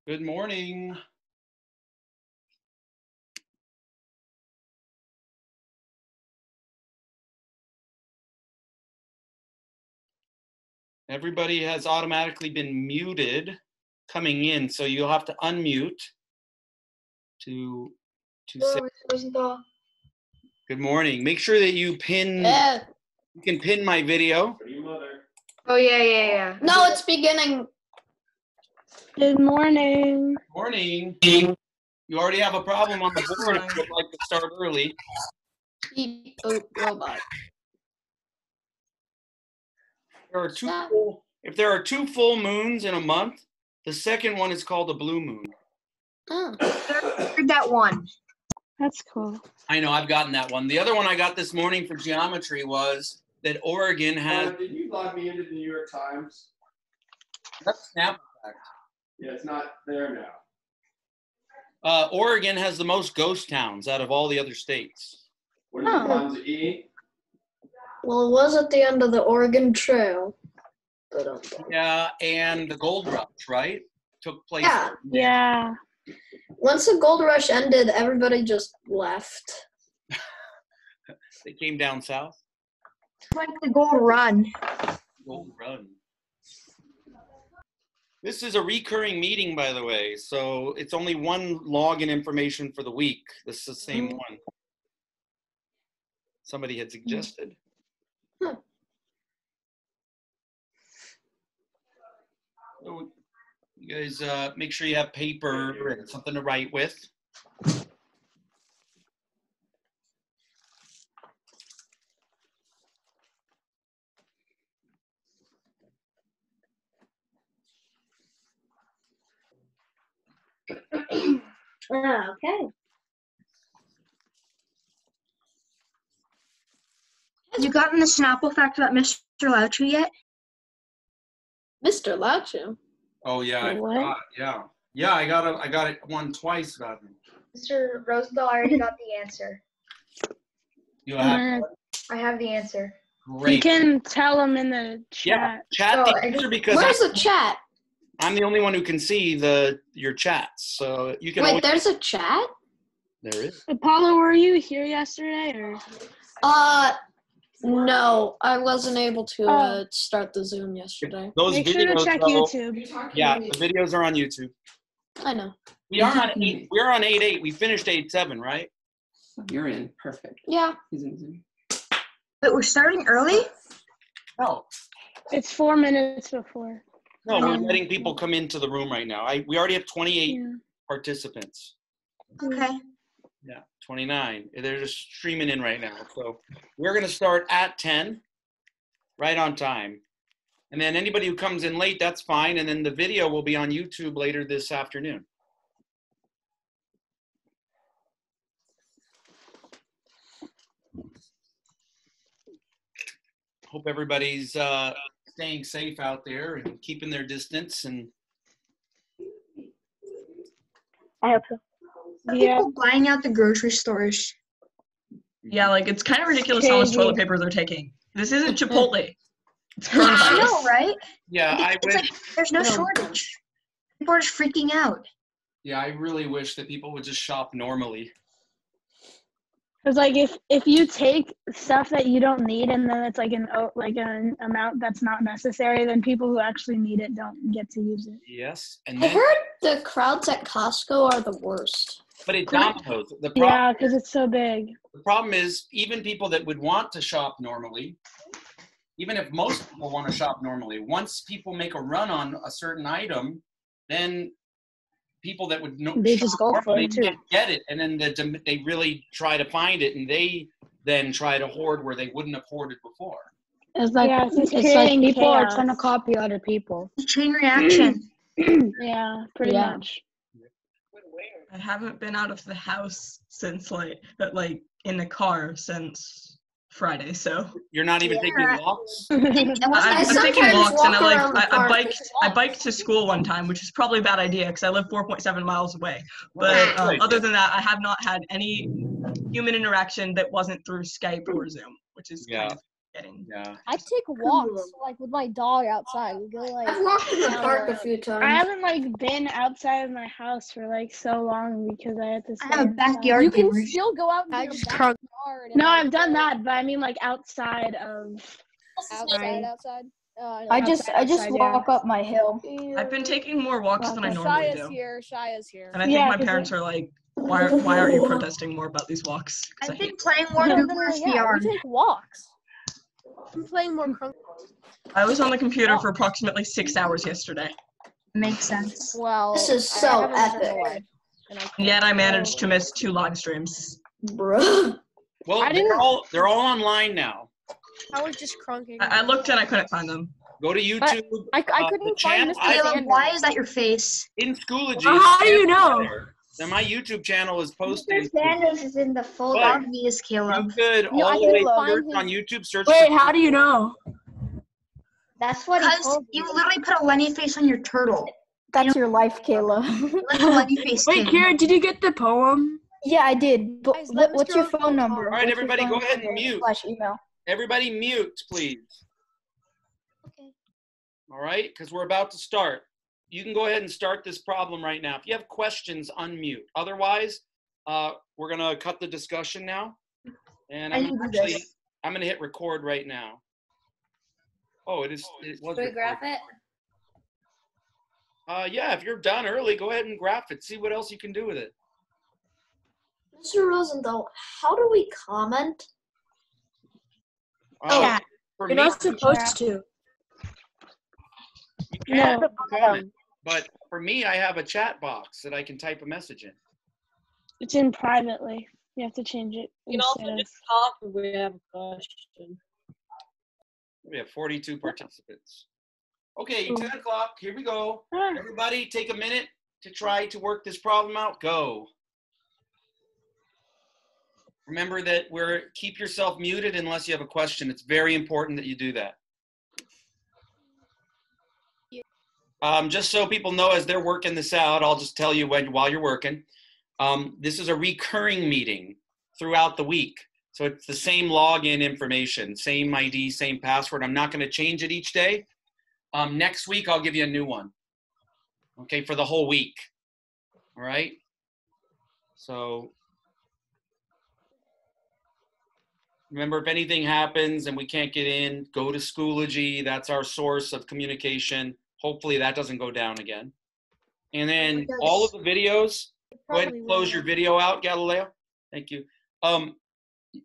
Good morning. Everybody has automatically been muted coming in, so you'll have to unmute to say good morning. Make sure that you pin. You can pin my video. Oh yeah. No, it's beginning. Good morning. Morning. You already have a problem on the board if you would like to start early. Beep boop robot. If there are two full moons in a month, the second one is called a blue moon. Oh. I heard that one. That's cool. I know, I've gotten that one. The other one I got this morning for geometry was that Oregon has. Did you log me into the New York Times? That's snap effect. Yeah, it's not there now. Oregon has the most ghost towns out of all the other states. What are the ones E? Well, it was at the end of the Oregon Trail. Yeah, and the gold rush, right? Took place. Yeah. Once the gold rush ended, everybody just left. They came down south. It's like the Gold Run. Gold run. This is a recurring meeting, by the way, so it's only one login information for the week. This is the same one. Somebody had suggested. Huh. So you guys make sure you have paper and something to write with. Okay. Have you gotten the Snapple fact about Mr. Louchy yet? Mr. Louchy. Oh yeah, I What? forgot. Yeah. I got it one twice about him. Mr. Rosenthal, I already got the answer. You have I have the answer. great. You can tell them in the Yeah, chat. chat the answer because Where's the chat? I'm the only one who can see your chats, so you can. Wait, always, there's a chat? there is. Apollo, were you here yesterday? Or? No, I wasn't able to start the Zoom yesterday. Those Make videos, sure to check though, YouTube. yeah, the videos are on YouTube. I know. We're on 8-8. We finished 8-7, right? You're in. Perfect. Yeah. He's in Zoom. Wait, we're starting early? No, It's 4 minutes before. we're letting people come into the room right now. We already have 28 Yeah. participants. Okay. Yeah, 29. They're just streaming in right now. So we're going to start at 10, right on time. And then anybody who comes in late, that's fine. And then the video will be on YouTube later this afternoon. Hope everybody's staying safe out there and keeping their distance. And I hope so. People buying out the grocery stores. Yeah, like it's kind of ridiculous how much Crazy. toilet paper they're taking. This isn't Chipotle. It's I coronavirus. know, right? yeah, It's like there's no shortage. People are just freaking out. Yeah, I really wish that people would just shop normally. Because like if you take stuff that you don't need and then it's like an amount that's not necessary, then people who actually need it don't get to use it. Yes, and I then, heard the crowds at Costco are the worst. but it dominoes. Yeah, because it's so big. The problem is, even people that would want to shop normally, even if most people want to shop normally, once people make a run on a certain item, then people that would They just go for it, too. can't get it, and then they really try to find it, and they then try to hoard where they wouldn't have hoarded before. It's like, it's it's like people chaos. are trying to copy other people. Chain reaction. Yeah, pretty Yeah. much. I haven't been out of the house since like in the car since Friday, so You're not even taking walks? I'm taking sometimes walks and walk around the park. I biked to school one time, which is probably a bad idea because I live 4.7 miles away. But other than that, I have not had any human interaction that wasn't through Skype or Zoom, which is kind of getting. Yeah. I take walks like with my dog outside. We go like. I've walked in the park a few I times. haven't like been outside of my house for like so long because I had to stay I have a inside. backyard. You can neighbors. still go out I in your just crunk. backyard. And No, like, I've done go that, but I mean like outside of. outside. I just outside, yeah. walk up my hill. I've been taking more walks than I normally Shaya's do. here. Shaya's here. And I think Yeah, my 'cause parents are like, why aren't you protesting more about these walks? 'Cause I I've been hate playing more No, Google yeah, we VR. take walks. I'm playing more crunk. I was on the computer for approximately 6 hours yesterday. Makes sense. Well, This is I so have a miserable epic. life, and I And yet I can't. managed to miss 2 live streams. Bruh. Well, I didn't- they're all online now. I was just crunking. I looked and I couldn't find them. Go to YouTube. I the couldn't find channel. Mr. Caleb, Sanders. why is that your face? In Schoology. How do you know? Then my YouTube channel is posted. Sanders is in the full But obvious, You Caleb. could No, I all the way couldn't find search his- on YouTube. Search. Wait, for- how do you know? That's what because you literally put a Lenny face on your turtle. That's your life, Kayla. Like a Lenny face Wait, kid. Kira, did you get the poem? Yeah, I did. But Guys, let what's Mr. your Rosen phone talk. number? All right, What's your everybody, phone go ahead and number mute. / email. Everybody mute, please. Okay. All right, because we're about to start. You can go ahead and start this problem right now. If you have questions, unmute. Otherwise, we're gonna cut the discussion now. And I'm gonna hit record right now. Oh, it was recorded. it? Yeah, if you're done early, go ahead and graph it. See what else you can do with it. Mr. Rosenthal, how do we comment? Uh, For me, supposed to. you can No. comment, but for me, I have a chat box that I can type a message in. It's in privately. You have to change it. You can also instead of- just talk if we have a question. We have 42 participants. Okay, 10 o'clock, here we go. Ah. Everybody take a minute to try to work this problem out. Go. Remember that keep yourself muted unless you have a question. It's very important that you do that. Just so people know as they're working this out, I'll just tell you while you're working. This is a recurring meeting throughout the week. So it's the same login information, same ID, same password. I'm not going to change it each day. Next week, I'll give you a new one. Okay, for the whole week. All right? So remember, if anything happens and we can't get in, go to Schoology. That's our source of communication. Hopefully that doesn't go down again. And then all of the videos, go ahead and close your video out, Galileo. Thank you.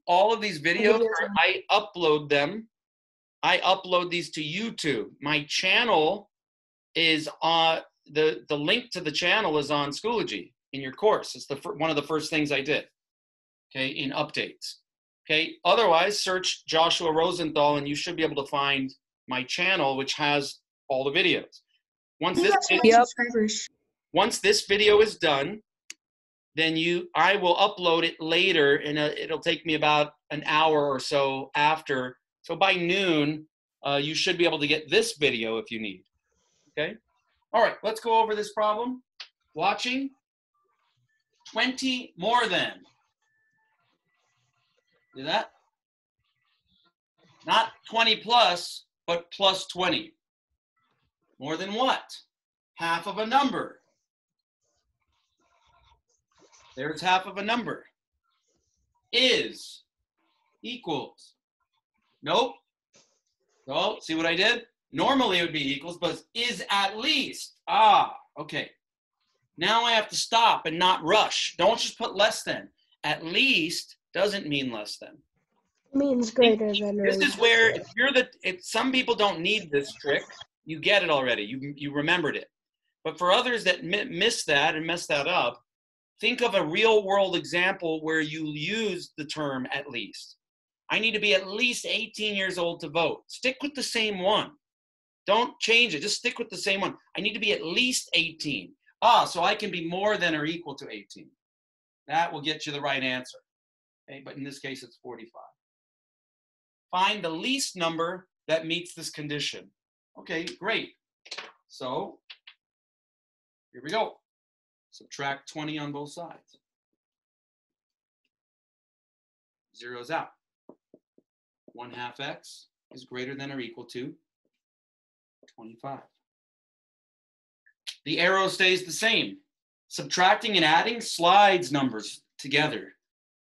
All of these videos, I upload them. I upload these to YouTube. My channel is on, the link to the channel is on Schoology in your course. It's one of the first things I did, okay, in updates. Okay, otherwise search Joshua Rosenthal and you should be able to find my channel, which has all the videos. Once this video is done, then I will upload it later, and it'll take me about an hour or so after. So by noon, you should be able to get this video if you need. Okay? All right, let's go over this problem. Watching 20 more than. See that? Not 20 plus, but plus 20. More than what? Half of a number. There's half of a number. Is equals. Nope. Oh, see what I did? Normally it would be equals, but is at least. Ah, okay. Now I have to stop and not rush. Don't just put less than. At least doesn't mean less than. Means greater than. This is where if some people don't need this trick, you get it already. You remembered it. But for others that miss that and mess that up, think of a real world example where you use the term at least. I need to be at least 18 years old to vote. Stick with the same one. Don't change it. Just stick with the same one. I need to be at least 18. So I can be more than or equal to 18. That will get you the right answer. Okay, but in this case, it's 45. Find the least number that meets this condition. Okay, great. So here we go. Subtract 20 on both sides. Zero's out. 1/2 x is greater than or equal to 25. The arrow stays the same. Subtracting and adding slides numbers together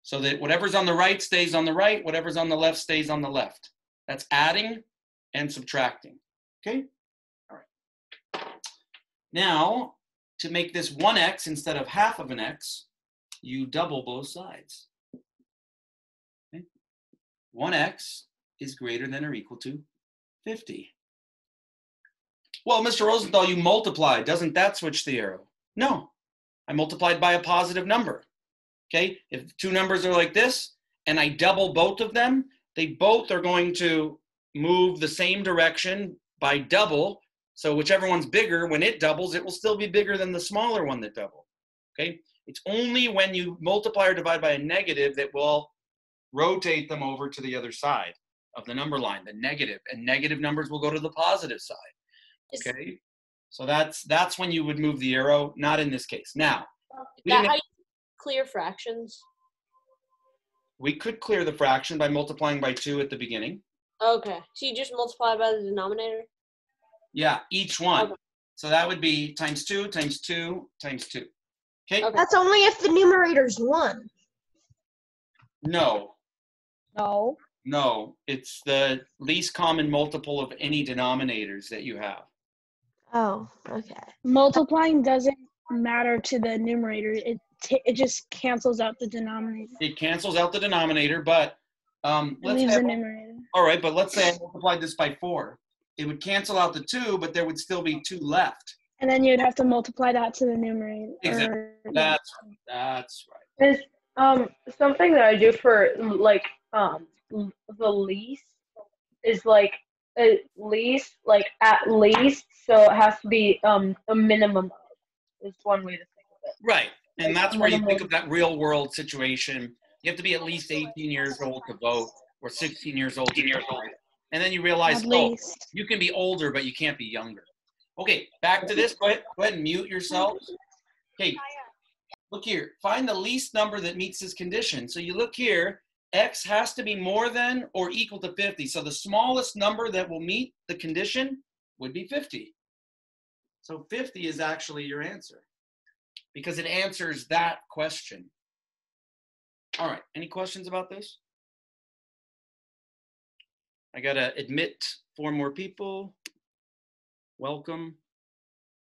so that whatever's on the right stays on the right, whatever's on the left stays on the left. That's adding and subtracting. Okay? All right. Now, to make this 1x instead of 1/2 of an x, you double both sides. Okay? 1x is greater than or equal to 50. Well, Mr. Rosenthal, you multiplied. Doesn't that switch the arrow? No. I multiplied by a positive number. Okay? If two numbers are like this, and I double both of them, they both are going to move the same direction by double. So whichever one's bigger, when it doubles, it will still be bigger than the smaller one that doubled. Okay? It's only when you multiply or divide by a negative that will rotate them over to the other side of the number line, the negative, and negative numbers will go to the positive side. Okay? So that's when you would move the arrow, not in this case. Now, Is that how you clear fractions? we could clear the fraction by multiplying by 2 at the beginning. Okay, so you just multiply by the denominator? Yeah, each one. Okay. So that would be times 2 times 2 times 2. Okay? That's only if the numerator's 1. No, No. no. It's the least common multiple of any denominators that you have. Oh, okay. Multiplying doesn't matter to the numerator. It just cancels out the denominator. It cancels out the denominator, but It let's leaves say, the numerator. all right, but let's say I multiplied this by 4. It would cancel out the 2, but there would still be 2 left. And then you'd have to multiply that to the numerator. Exactly. That's right. There's something that I do for like the least is like at least, so it has to be a minimum of is one way to think of it. Right. And that's where you think of that real world situation. You have to be at least 18 years old to vote, or 16 years old to vote. And then you realize, oh, you can be older, but you can't be younger. Okay, back to this. Go ahead and mute yourselves. Okay, look here. Find the least number that meets this condition. So you look here, x has to be more than or equal to 50. So the smallest number that will meet the condition would be 50. So 50 is actually your answer because it answers that question. All right, any questions about this? I gotta admit 4 more people. Welcome.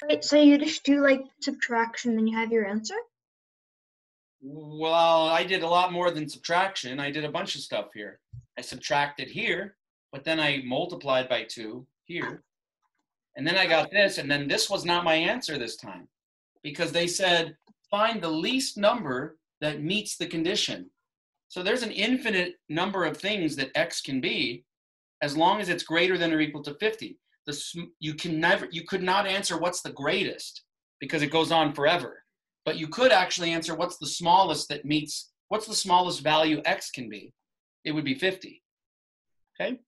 Wait, so you just do like subtraction, then you have your answer? Well, I did a lot more than subtraction. I did a bunch of stuff here. I subtracted here, but then I multiplied by 2 here. And then I got this, and then this was not my answer this time because they said, find the least number that meets the condition. So there's an infinite number of things that x can be as long as it's greater than or equal to 50. You could not answer what's the greatest because it goes on forever. But you could actually answer what's the smallest that meets, what's the smallest value x can be? It would be 50. Okay?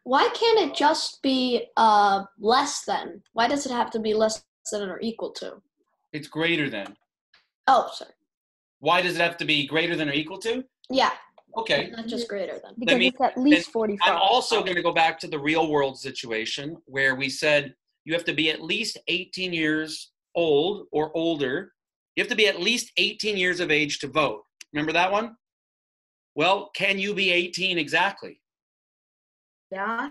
Why can't it just be less than? Why does it have to be less than or equal to? It's greater than. Oh, sorry. Why does it have to be greater than or equal to? Yeah. Okay. Not just greater than. Because it's at least 45. I'm also going to go back to the real world situation where we said you have to be at least 18 years old or older. You have to be at least 18 years of age to vote. Remember that one? Well, can you be 18 exactly? Yeah.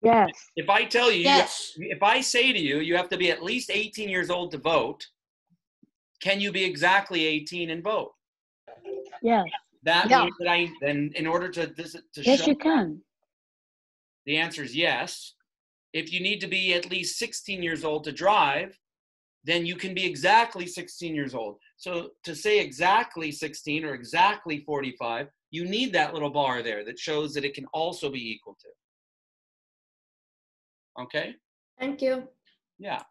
Yes. If I tell you, Yes. if I say to you, you have to be at least 18 years old to vote, can you be exactly 18 and vote? Yes. That means that then in order to Yes, show you can. the answer is yes. If you need to be at least 16 years old to drive, then you can be exactly 16 years old. So to say exactly 16 or exactly 45, you need that little bar there that shows that it can also be equal to. Okay? Thank you. Yeah.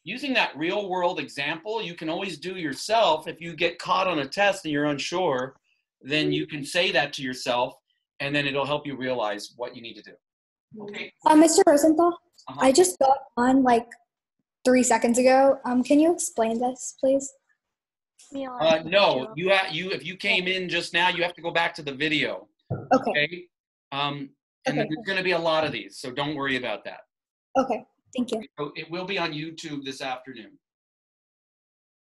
Using that real world example, you can always do yourself. If you get caught on a test and you're unsure, then you can say that to yourself, and then it'll help you realize what you need to do. Okay. Mr. Rosenthal, I just got on like 3 seconds ago. Can you explain this, please? No, if you came in just now, you have to go back to the video. Okay. And Okay. there's going to be a lot of these, so don't worry about that. Okay. Thank you. So it will be on YouTube this afternoon.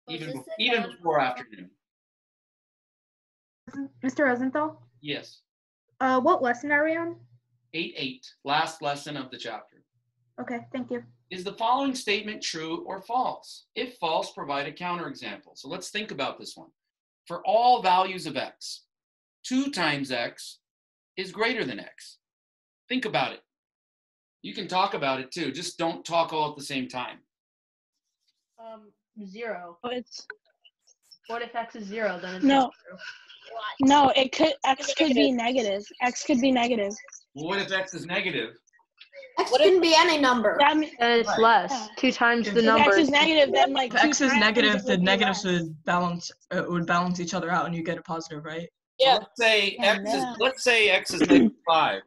Was Even this the even note? before afternoon. Mr. Rosenthal, Yes. what lesson are we on? 8.8, last lesson of the chapter. Okay, thank you. Is the following statement true or false? If false, provide a counterexample. So let's think about this one. For all values of x, 2 times x is greater than x. Think about it. You can talk about it too. Just don't talk all at the same time. 0. Oh, it's What if x is 0? Then it's no. not true. No, it could x could be negative. X could be negative. Well, what if x is negative? X can be any number. That means Then it's less. 2 times the If number. X is negative, then like If x is negative, the negatives would would balance each other out, and you get a positive, right? So let's say x is negative 5.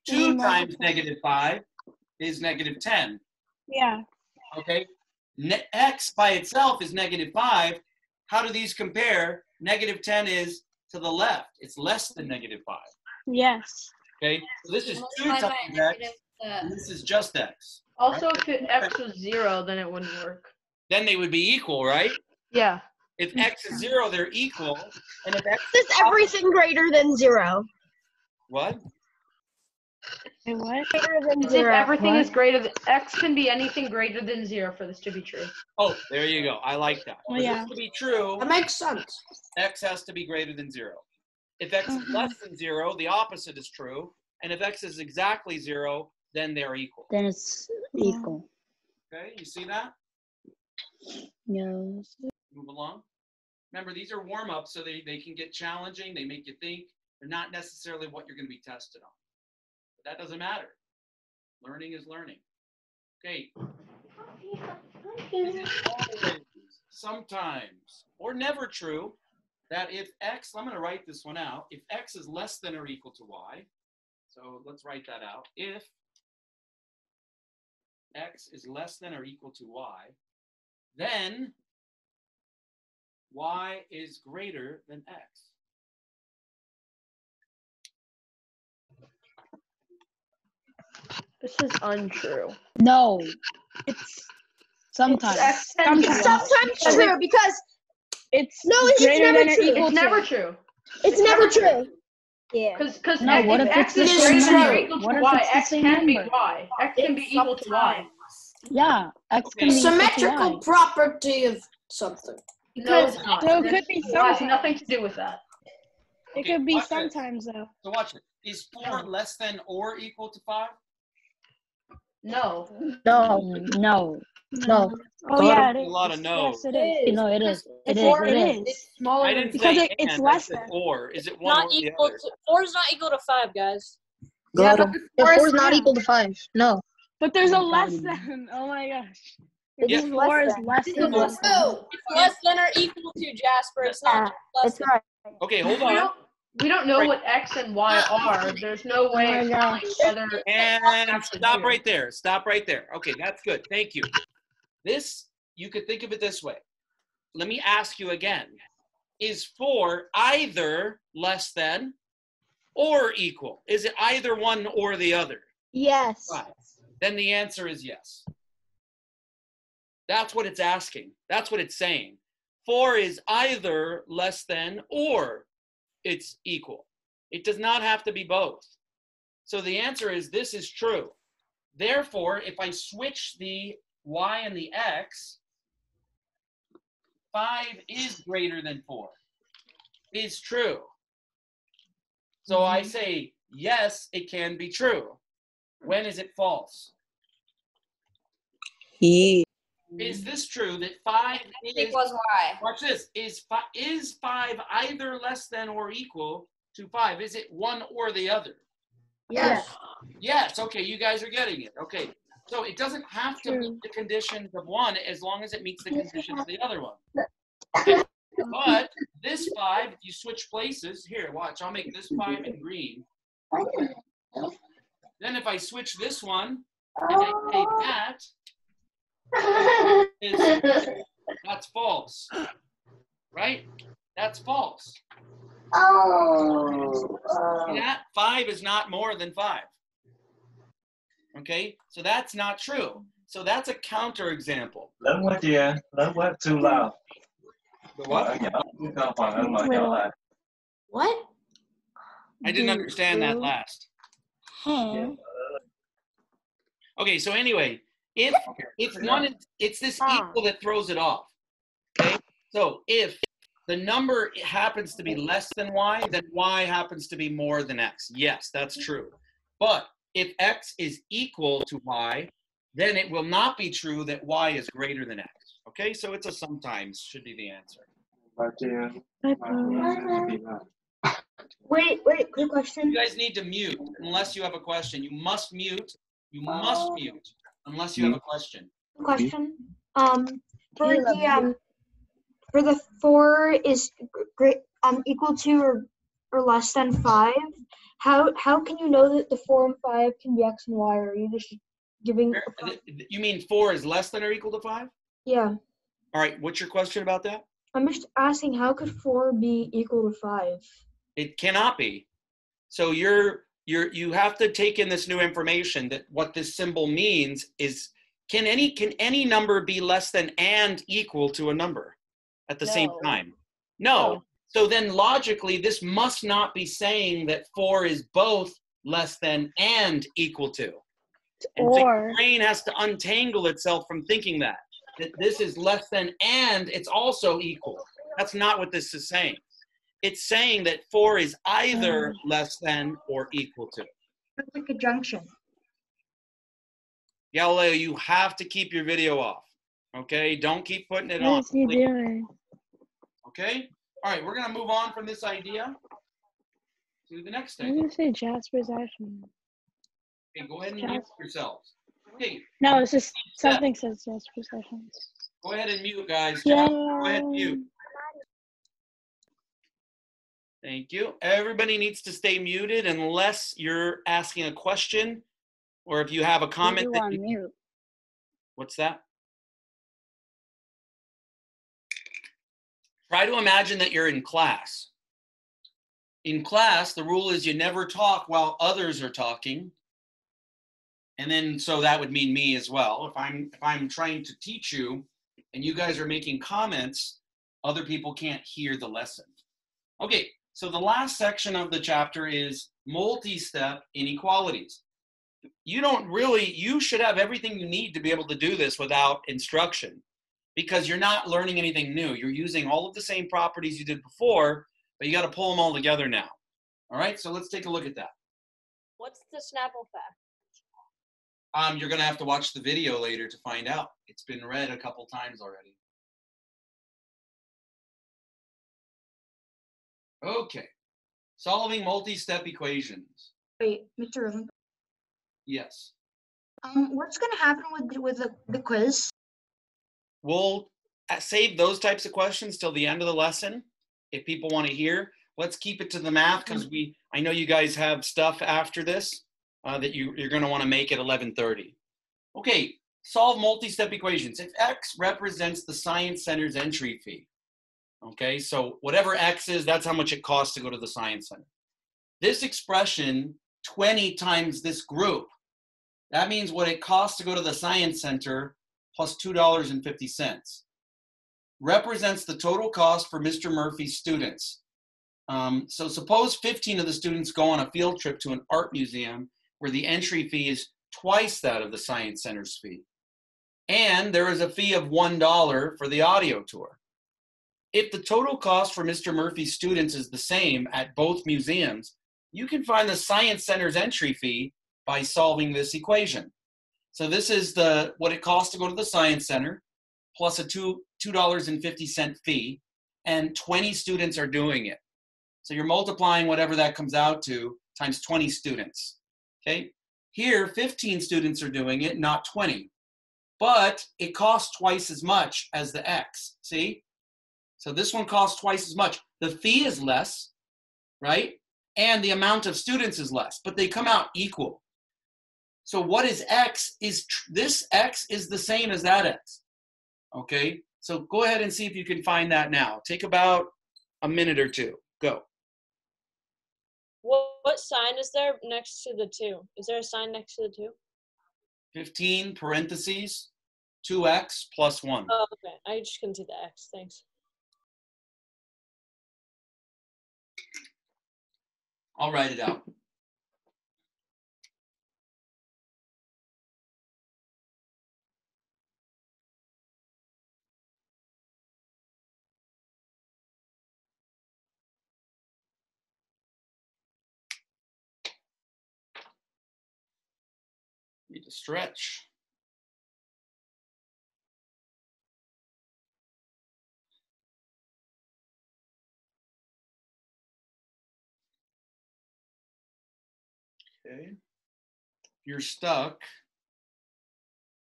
2 times negative 5 is negative 10. Yeah. Okay. X by itself is negative 5. How do these compare? Negative 10 is to the left. It's less than negative 5. Yes. Okay. So this is 2 times x. And this is just x. Also, if x was 0, then it wouldn't work. Then they would be equal, right? Yeah. If x is 0, they're equal. And if x Is everything greater than 0? What? Hey, what? Greater than If 0. everything is greater than x can be anything greater than 0 for this to be true. Oh, there you go. I like that. Oh, For yeah. this to be true, That makes sense. x has to be greater than 0. If x is less than 0, the opposite is true. And if x is exactly 0, then they're equal. Then it's equal. Okay, you see that? Yes. Move along. Remember, these are warm-ups, so they can get challenging. They make you think. They're not necessarily what you're going to be tested on. But that doesn't matter. Learning is learning. Okay. Is it always, sometimes, or never true that if x, I'm going to write this one out, if x is less than or equal to y, so let's write that out. If x is less than or equal to y, then y is greater than x. This is untrue. No. It's sometimes. Sometimes true because it's greater than It's never true. It's never true. Yeah. Because No, what if x it's is the greater same than or number? equal to What if y, it's the x same can be number? y. X can be equal to y. Yeah, x can be equal to Symmetrical y. property of something. No, it's not. So it could be Y has sometimes. nothing to do with that. It Okay, could be watch this. sometimes though. So watch it. Is 4 less than or equal to 5? No. No, no. No. Oh yeah, it A is. lot of no's. Yes, it is. No, it is. It is. Four, It it is. is. Smaller I than didn't Because say it's and, less I said than. or. Is it one Not or the equal other? to 4 is not equal to 5, guys. Yeah, but 4 is not yeah. equal to 5. No. But there's a less than. Oh my gosh. It's Yeah. 4 is less than. No. It's less than or equal to, Jasper. It's not less than. right. Okay, hold on. We don't know what x and y are. There's no way of telling whether And stop right there. Stop right there. Okay, that's good. Thank you. This, you could think of it this way. Let me ask you again. Is 4 either less than or equal? Is it either one or the other? Yes. Then the answer is yes. That's what it's asking. That's what it's saying. 4 is either less than or it's equal. It does not have to be both. So the answer is this is true. Therefore, if I switch the y and the x, 5 is greater than 4. Is true. So I say, yes, it can be true. When is it false? Is this true that 5 is, Equals y. watch this, is 5 either less than or equal to 5? Is it one or the other? Yes. Yes, okay, you guys are getting it. Okay, so it doesn't have to meet the conditions of one as long as it meets the conditions of the other one. Okay. But this 5, if you switch places, here, watch, I'll make this 5 in green. Then if I switch this one, and I say that, that's false. right? That's false. Oh. See that? 5 is not more than 5. Okay, so that's not true. So that's a counterexample. Too loud. The what? What? I didn't understand that last. Okay, so anyway, if one is, it's this equal that throws it off. Okay, so if the number happens to be less than y, then y happens to be more than x. Yes, that's true. But if x is equal to y, then it will not be true that y is greater than x. Okay, so it's a sometimes should be the answer. Wait, quick question. You guys need to mute unless you have a question. You must mute. You must mute unless you have a question. Question. For the 4 is equal to or less than 5. How can you know that the 4 and 5 can be x and y? Or are you just giving? You mean 4 is less than or equal to 5? Yeah. All right. What's your question about that? I'm just asking, how could 4 be equal to 5? It cannot be. So you have to take in this new information that what this symbol means is can any number be less than and equal to a number at the same time? No. So then logically this must not be saying that 4 is both less than and equal to. And so your brain has to untangle itself from thinking that this is less than and it's also equal. That's not what this is saying. It's saying that 4 is either less than or equal to. It's like a junction. Galileo, you have to keep your video off. Okay? Don't keep putting it on. What is he doing? Okay? All right, we're going to move on from this idea to the next I'm thing. going to say Jasper's action. Okay, go ahead and mute yourselves. Okay. No, it's just something says Jasper's action. Go ahead and mute, guys. Yeah. Go ahead and mute. Thank you. Everybody needs to stay muted unless you're asking a question or if you have a comment. On mute. What's that? Try to imagine that you're in class. In class, the rule is you never talk while others are talking. And then, so that would mean me as well. If I'm trying to teach you and you guys are making comments, other people can't hear the lesson. Okay, so the last section of the chapter is multi-step inequalities. You should have everything you need to be able to do this without instruction because you're not learning anything new. You're using all of the same properties you did before, but you got to pull them all together now. All right, so let's take a look at that. What's the Snapple fact? You're going to have to watch the video later to find out. It's been read a couple times already. Okay, solving multi-step equations. Wait, Mr. Irving. Yes. What's going to happen with the quiz? We'll save those types of questions till the end of the lesson if people want to hear. Let's keep it to the math because I know you guys have stuff after this that you're going to want to make at 11:30. Okay, solve multi-step equations. If x represents the Science Center's entry fee, okay, so whatever x is, that's how much it costs to go to the Science Center. This expression, 20 times this group, that means what it costs to go to the Science Center plus $2.50, represents the total cost for Mr. Murphy's students. So suppose 15 of the students go on a field trip to an art museum where the entry fee is twice that of the Science Center's fee. And there is a fee of $1 for the audio tour. If the total cost for Mr. Murphy's students is the same at both museums, you can find the Science Center's entry fee by solving this equation. So this is what it costs to go to the Science Center, plus a $2.50 fee, and 20 students are doing it. So you're multiplying whatever that comes out to times 20 students, okay? Here, 15 students are doing it, not 20. But it costs twice as much as the x, see? So this one costs twice as much. The fee is less, right? And the amount of students is less, but they come out equal. So what is x? This x is the same as that x, okay? So go ahead and see if you can find that now. Take about a minute or two. Go. What sign is there next to the 2? Is there a sign next to the 2? 15 parentheses, 2x plus 1. Oh, okay. I just couldn't see the X. Thanks. I'll write it out. Need to stretch. Okay. If you're stuck,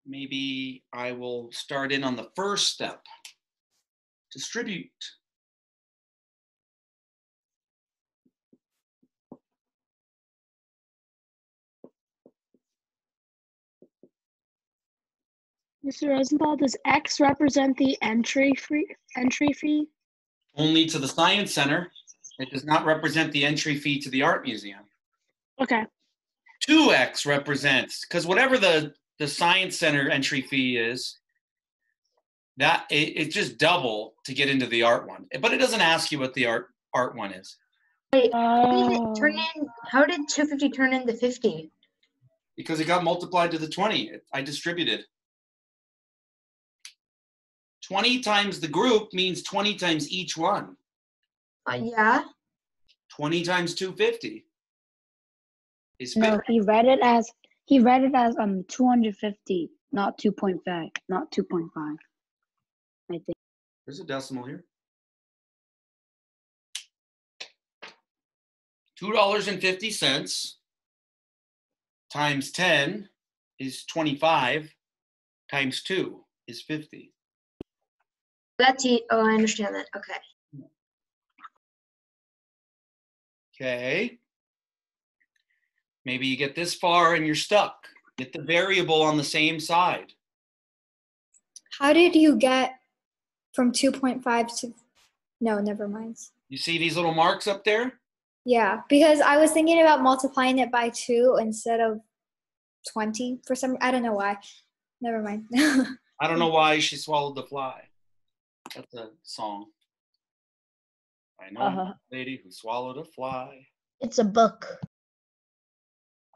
maybe I will start in on the first step. Distribute. Mr. Rosenthal, does X represent the entry fee? Only to the Science Center. It does not represent the entry fee to the Art Museum. Okay. 2x represents, because whatever the Science Center entry fee is, that it's just double to get into the art one. But it doesn't ask you what the art one is. Wait, how did 250 turn into 50? Because it got multiplied to the 20. I distributed. 20 times the group means 20 times each one. Yeah. 20 times 250 is 50. No, he read it as 250, not 2.5, not 2.5. I think. There's a decimal here. $2.50 times 10 is 25 times 2 is 50. That's it. Oh, I understand that. Okay. Okay. Maybe you get this far and you're stuck. Get the variable on the same side. How did you get from 2.5 to, no, never mind. You see these little marks up there? Yeah, because I was thinking about multiplying it by 2 instead of 20 for some, I don't know why. Never mind. I don't know why she swallowed the fly. That's a song. I know a lady who swallowed a fly. It's a book.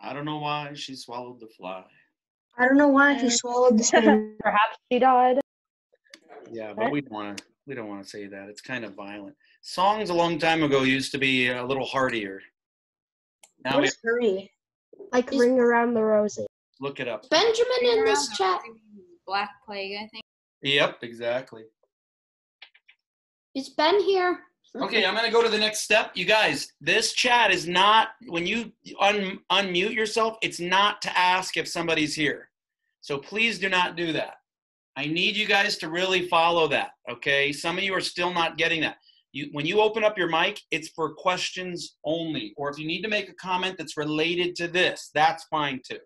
I don't know why she swallowed the fly. I don't know why he swallowed the spoon. Perhaps she died. Yeah, but we don't want to say that. It's kind of violent. Songs a long time ago used to be a little heartier. Now What is hurry? Like Ring Around the Rosie. Look it up. Benjamin in this chat. Black Plague, I think. Yep, exactly. Is Ben here? Okay, I'm going to go to the next step. You guys, this chat is not, when you unmute yourself, it's not to ask if somebody's here. So please do not do that. I need you guys to really follow that, okay? Some of you are still not getting that. When you open up your mic, it's for questions only. Or if you need to make a comment that's related to this, that's fine too.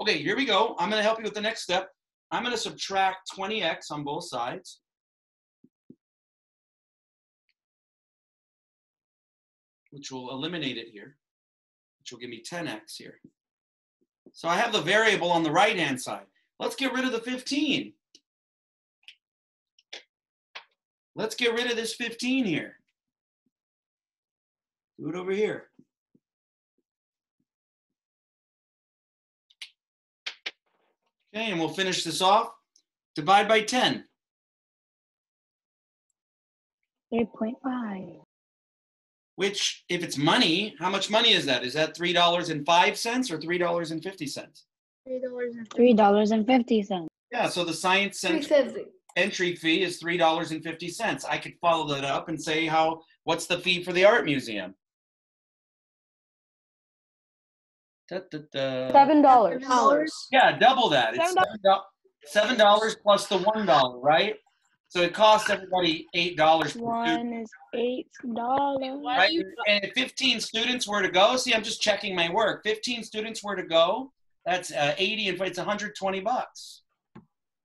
Okay, here we go. I'm going to help you with the next step. I'm going to subtract 20x on both sides. Which will eliminate it here, which will give me 10x here. So I have the variable on the right-hand side. Let's get rid of the 15. Let's get rid of this 15 here. Do it over here. Okay, and we'll finish this off. Divide by 10. 8.5. Which, if it's money, how much money is that? Is that $3.05 or $3.50? $3.50. Yeah, so the Science Center entry fee is $3.50. I could follow that up and say what's the fee for the Art Museum? $7. Yeah, double that. It's $7 plus the $1, right? So it costs everybody $8. One is $8. Right? And if 15 students were to go, see, I'm just checking my work. 15 students were to go, that's 80, and it's $120.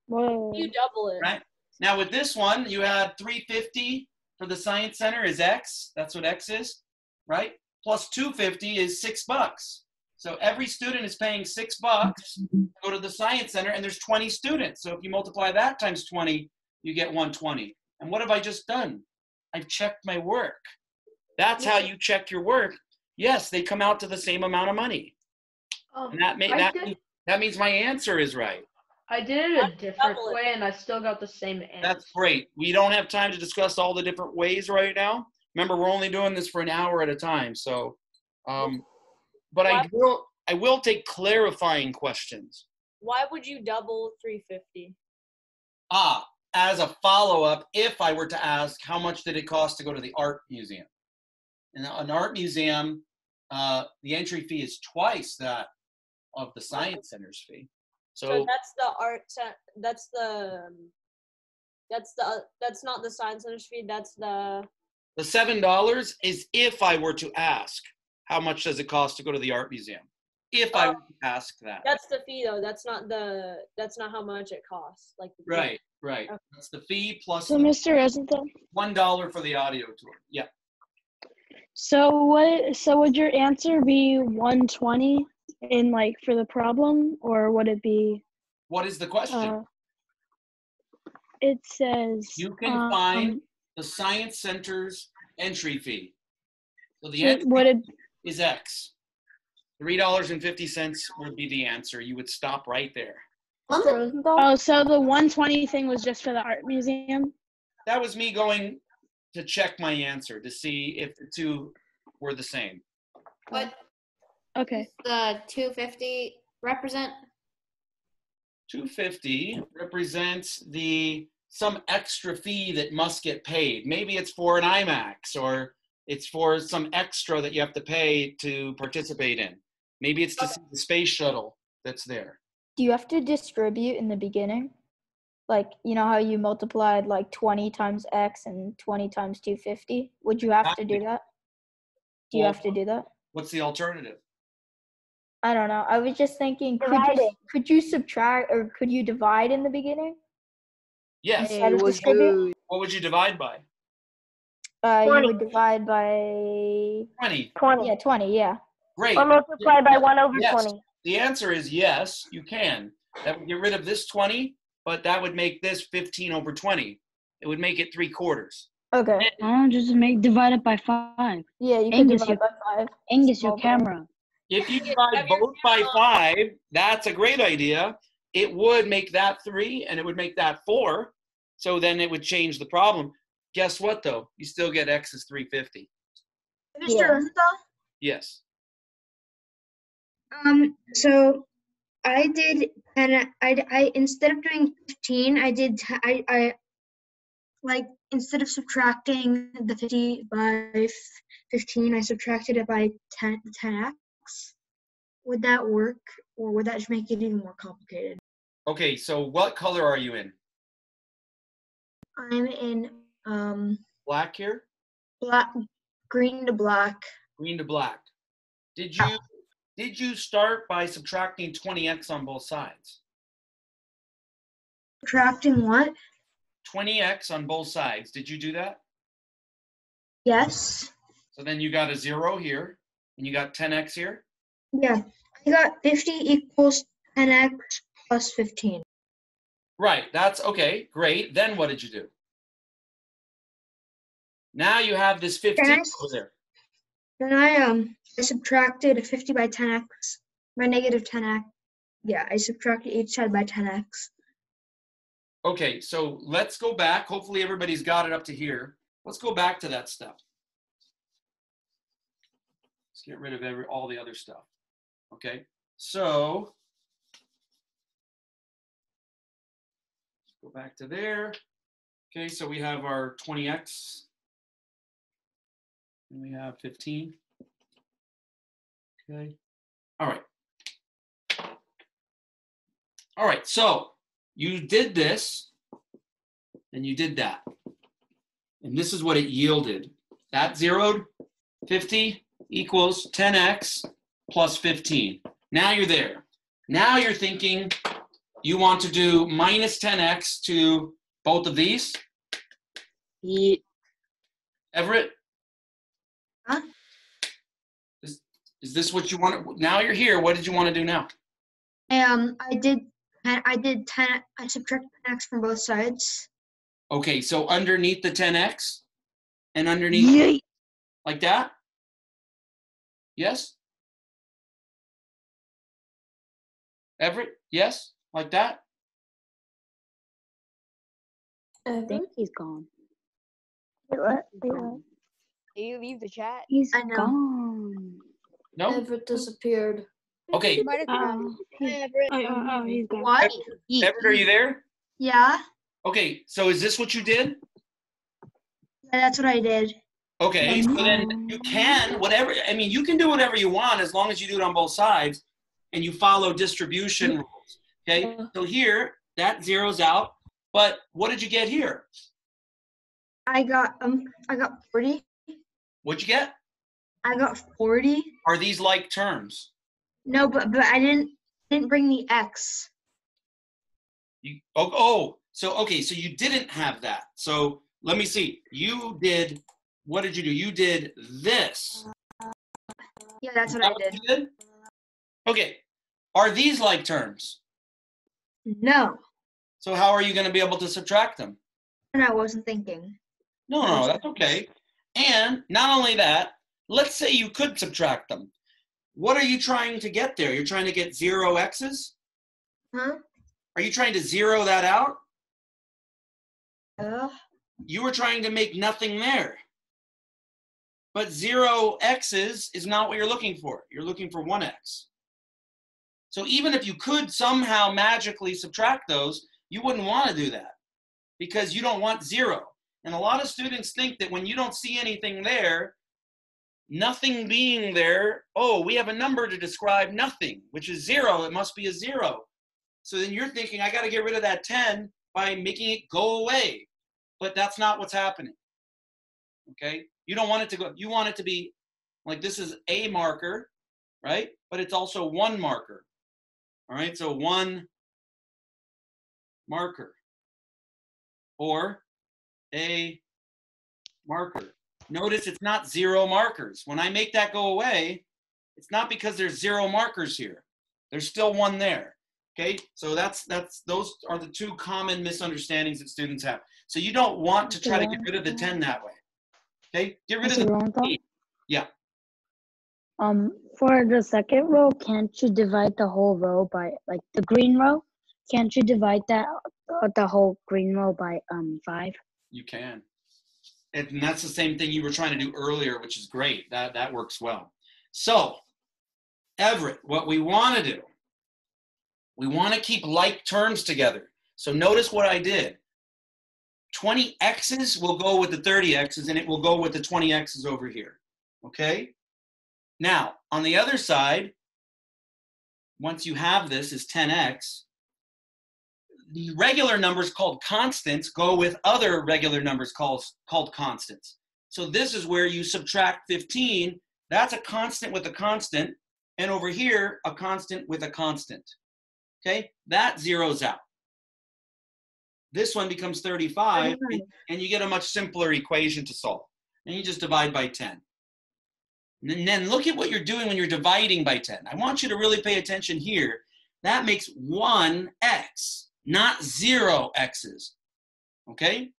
Whoa. You double it. Right? Now with this one, you had 350 for the Science Center is X. That's what X is, right? Plus 250 is $6. So every student is paying $6 to go to the Science Center, and there's 20 students. So if you multiply that times 20, you get 120. And what have I just done? I've checked my work. That's how you check your work. Yes, they come out to the same amount of money. And that means my answer is right. I did it a different way, and I still got the same answer. That's great. We don't have time to discuss all the different ways right now. Remember, we're only doing this for an hour at a time. So, but I will take clarifying questions. Why would you double 350? As a follow-up, if I were to ask, how much did it cost to go to the art museum? In an art museum, the entry fee is twice that of the Science Center's fee. So that's the art set. That's not the Science Center's fee. That's the $7 is if I were to ask, how much does it cost to go to the art museum? If I were to ask that. That's the fee though. That's not how much it costs. Like Right. Okay. That's the fee plus So, Mr. Rosenthal, $1 for the audio tour. Yeah. so would your answer be 120 in like for the problem, or would it be? What is the question? It says You can find the Science Center's entry fee. So the entry is X. $3.50 would be the answer. You would stop right there. Oh, so the 120 thing was just for the art museum? That was me going to check my answer to see if the two were the same. What Okay. does the 250 represent? 250 represents some extra fee that must get paid. Maybe it's for an IMAX, or it's for some extra that you have to pay to participate in. Maybe it's to see the space shuttle that's there. Do you have to distribute in the beginning? Like, you know how you multiplied like 20 times X and 20 times 250? Would you have to do that? Do you have to do that? What's the alternative? I don't know. I was just thinking, could you subtract or could you divide in the beginning? Yes. Instead of distribute? What would you divide by? You would divide by 20. 20. Yeah, 20, yeah. Great. Or multiply by 1 over Yes. 20. The answer is yes, you can. That would get rid of this 20, but that would make this 15 over 20. It would make it 3/4. Okay. Just divide it by 5. Yeah, you can divide by 5. Angus, your camera. If you divide both by 5, that's a great idea. It would make that 3 and it would make that 4. So then it would change the problem. Guess what though? You still get X is 350. Mr. Rosenthal? Yes. So I did, and I instead of doing 15, I instead of subtracting the 50 by 15, I subtracted it by 10x. Would that work, or would that just make it even more complicated? Okay, so what color are you in? I'm in Black here? green to black. Green to black. Did you start by subtracting 20x on both sides? Subtracting what? 20x on both sides. Did you do that? Yes. So then you got a 0 here, and you got 10x here? Yeah. I got 50 equals 10x plus 15. Right, that's okay, great. Then what did you do? Now you have this 15 over there. Then I subtracted 50 by 10x, by negative 10x. Yeah, I subtracted each side by 10x. Okay, so let's go back. Hopefully everybody's got it up to here. Let's go back to that step. Let's get rid of all the other stuff. Okay, so go back to there. Okay, so we have our 20x. And we have 15. Okay. All right. All right, so you did this and you did that. And this is what it yielded. That zeroed 50 equals 10x plus 15. Now you're there. Now you're thinking you want to do minus 10x to Both of these? Yeah. Everett? Huh? Is this what you want? Now you're here. What did you want to do now? I did 10. I subtracted 10x from both sides. Okay, so underneath the 10x and underneath like that? Yes? Everett? Yes? Like that? I think he's gone. Wait, what? Wait, what? Did you leave the chat? He's I know. gone. No? Everett disappeared. Okay. He might have tried. He's gone. What? Everett, are you there? Yeah. Okay, so is this what you did? Yeah, that's what I did. Okay, so then you can, whatever, I mean, you can do whatever you want as long as you do it on both sides and you follow distribution rules. Okay, so here, that zeroes out, but what did you get here? I got 40. What'd you get? I got 40. Are these like terms? No, but I didn't bring the x. So you didn't have that. So let me see. You did, what did you do? You did this. Yeah, that's what I did. You did? Okay. Are these like terms? No. So how are you going to be able to subtract them? And I wasn't thinking. No, that's okay. And not only that, let's say you could subtract them. What are you trying to get there? You're trying to get 0 x's? Huh? Are you trying to zero that out? Yeah. You were trying to make nothing there. But 0 x's is not what you're looking for. You're looking for 1x. So even if you could somehow magically subtract those, you wouldn't want to do that because you don't want 0. And a lot of students think that when you don't see anything there, nothing being there, oh, we have a number to describe nothing, which is 0. It must be a 0. So then you're thinking, I got to get rid of that 10 by making it go away. But that's not what's happening. Okay? You don't want it to go, you want it to be like this is a marker, right? But it's also 1 marker. All right? So 1 marker or a marker. Notice it's not 0 markers. When I make that go away, it's not because there's 0 markers here. There's still 1 there. Okay, so those are the 2 common misunderstandings that students have. So you don't want to try to get rid of the 10 that way. Okay, get rid of the 8. Yeah. For the second row, can't you divide the whole row by, like the green row? Can't you divide that the whole green row by 5? You can. And that's the same thing you were trying to do earlier, which is great. That works well. So, Everett, what we want to do, we want to keep like terms together. So notice what I did. 20 x's will go with the 30 x's, and it will go with the 20 x's over here. Okay? Now, on the other side, once you have this is 10x, the regular numbers called constants go with other regular numbers called constants. So this is where you subtract 15. That's a constant with a constant. And over here, a constant with a constant. Okay, that zeroes out. This one becomes 35, and you get a much simpler equation to solve. And you just divide by 10. And then look at what you're doing when you're dividing by 10. I want you to really pay attention here. That makes 1x, not 0 x's. Okay?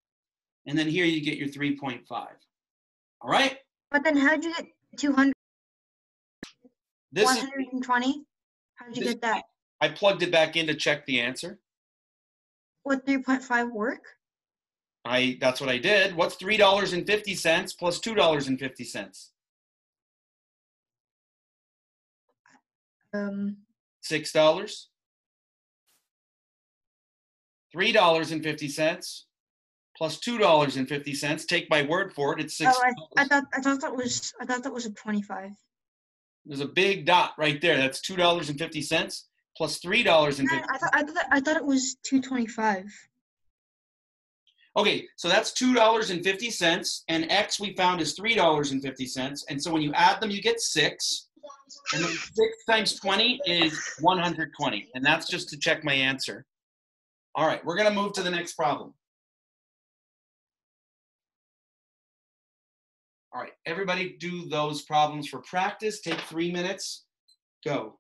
And then here you get your 3.5. All right? But then how'd you get 200? This 120? How'd you get that? I plugged it back in to check the answer. Would 3.5 work? That's what I did. What's $3.50 plus $2.50? $6. $3.50 plus $2.50. Take my word for it. It's $6. Oh, I thought that was a 25. There's a big dot right there. That's $2.50 plus $3.50. I thought it was 225. Okay, so that's $2.50, and X we found is $3.50. And so when you add them, you get 6. And then 6 times 20 is 120. And that's just to check my answer. All right, we're going to move to the next problem. All right, everybody do those problems for practice. Take 3 minutes. Go.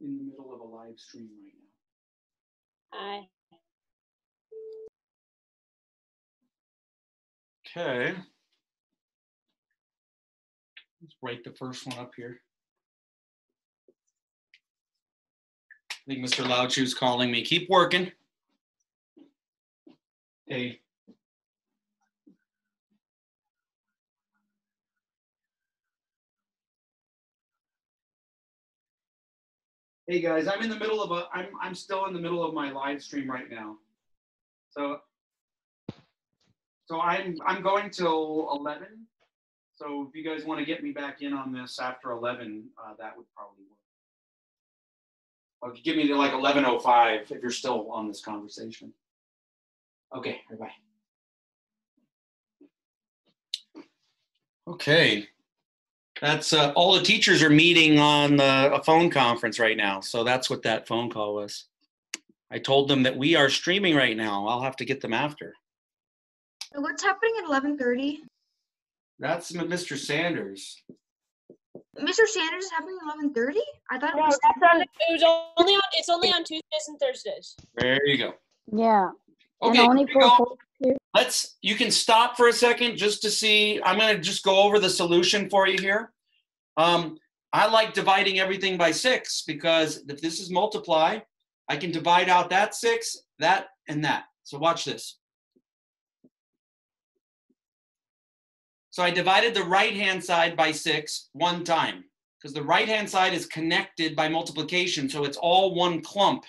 In the middle of a live stream right now. Hi. Okay. Let's write the first one up here. I think Mr. Loudshew's calling me. Keep working. Hey. Hey guys, I'm in the middle of I'm still in the middle of my live stream right now. So I'm going till 11. So if you guys want to get me back in on this after 11, that would probably work. Or if you give me to like 11:05 if you're still on this conversation. Okay, bye. Okay. That's all the teachers are meeting on a phone conference right now. So that's what that phone call was. I told them that we are streaming right now. I'll have to get them after. What's happening at 11:30? That's Mr. Sanders. Mr. Sanders is happening at 11:30? I thought it was. It's only on Tuesdays and Thursdays. There you go. Yeah. Okay, And only for you can stop for a second just to see. I'm going to just go over the solution for you here. I like dividing everything by 6 because if this is multiply, I can divide out that 6, that, and that. So watch this. So I divided the right-hand side by 6 one time because the right-hand side is connected by multiplication, so it's all one clump.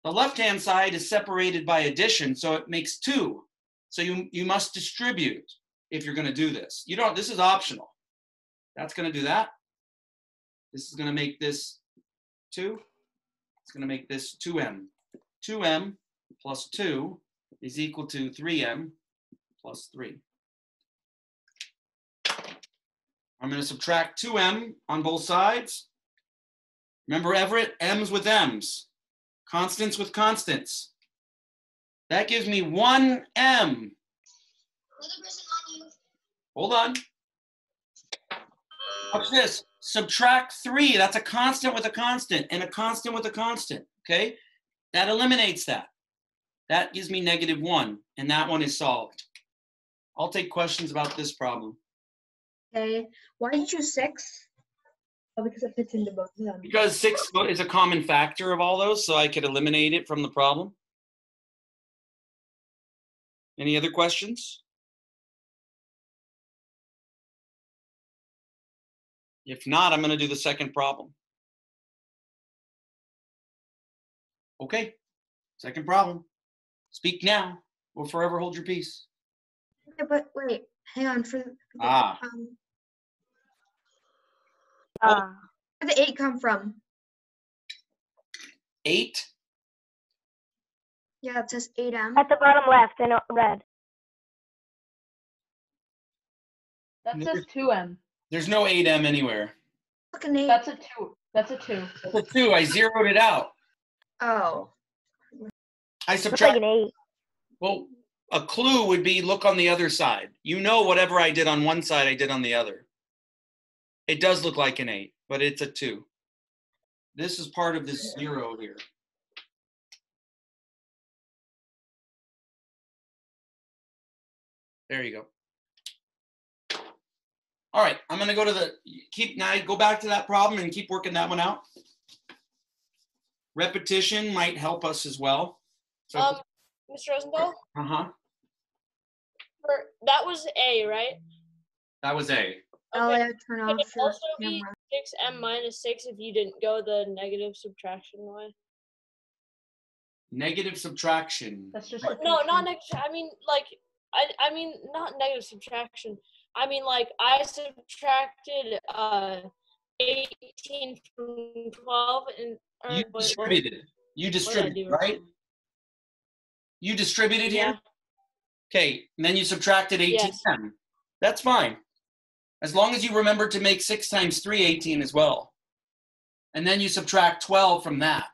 The left-hand side is separated by addition, so it makes 2. So you must distribute if you're going to do this. You don't. This is optional. That's going to do that. This is going to make this 2. It's going to make this 2m. 2m plus 2 is equal to 3m plus 3. I'm going to subtract 2m on both sides. Remember, Everett, m's with m's. Constants with constants. That gives me 1m. Hold on. Watch this. Subtract 3. That's a constant with a constant and a constant with a constant. Okay? That eliminates that. That gives me -1, and that one is solved. I'll take questions about this problem. Okay. Why did you choose 6? Oh, because it fits into both of them. Because 6 is a common factor of all those, so I could eliminate it from the problem. Any other questions? If not, I'm going to do the second problem. Okay, second problem. Speak now or forever hold your peace. Okay, but wait, hang on. Where did the 8 come from? 8? Yeah, it says 8m. At the bottom left in red. That says 2m. There's no 8m anywhere. Look, an 8. That's a 2. That's a 2. That's a 2. I zeroed it out. Oh. I subtract. Like an 8. Well, a clue would be look on the other side. You know whatever I did on one side, I did on the other. It does look like an 8, but it's a 2. This is part of this 0 here. There you go. All right, I'm going to go to go back to that problem and keep working that one out. Repetition might help us as well. So, Mr. Rosenthal, uh-huh. that was A, right? That was A. Oh, yeah, turn Could off it your also be camera. 6m minus 6 if you didn't go the negative subtraction way? Negative subtraction. That's just No, not negative. I mean, like, I mean, not negative subtraction. I mean, like, I subtracted 18 from 12 and You distributed. You distributed, right? You distributed here? Okay, and then you subtracted 18m. Yes. That's fine. As long as you remember to make 6 times 3, 18 as well. And then you subtract 12 from that.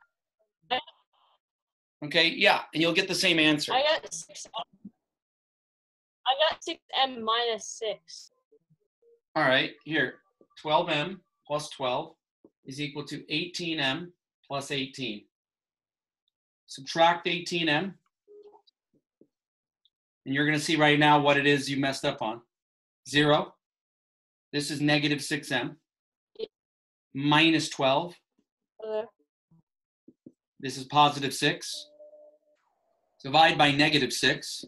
Okay, yeah, and you'll get the same answer. I got 6m minus 6. All right, here, 12m plus 12 is equal to 18m plus 18. Subtract 18m, and you're going to see right now what it is you messed up on. 0. This is negative 6m. Minus 12. This is positive 6. Divide by negative 6.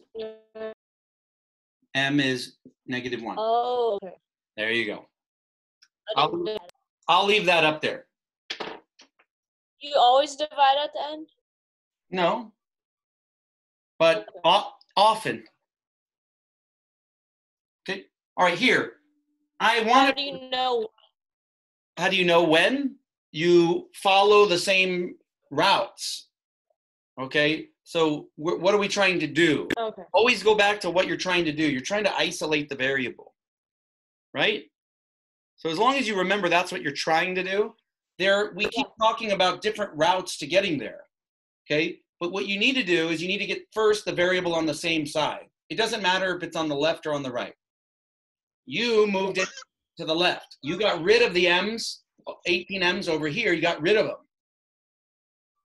M is negative 1. Oh, okay. There you go. I'll leave that up there. You always divide at the end? No. But often. Okay. All right, here. How do you know? How do you know when? You follow the same routes. Okay? So what are we trying to do? Okay. Always go back to what you're trying to do. You're trying to isolate the variable. Right? So as long as you remember that's what you're trying to do, we keep talking about different routes to getting there. Okay? But what you need to do is you need to get first the variable on the same side. It doesn't matter if it's on the left or on the right. You moved it to the left. You got rid of the m's, 18 m's over here. You got rid of them.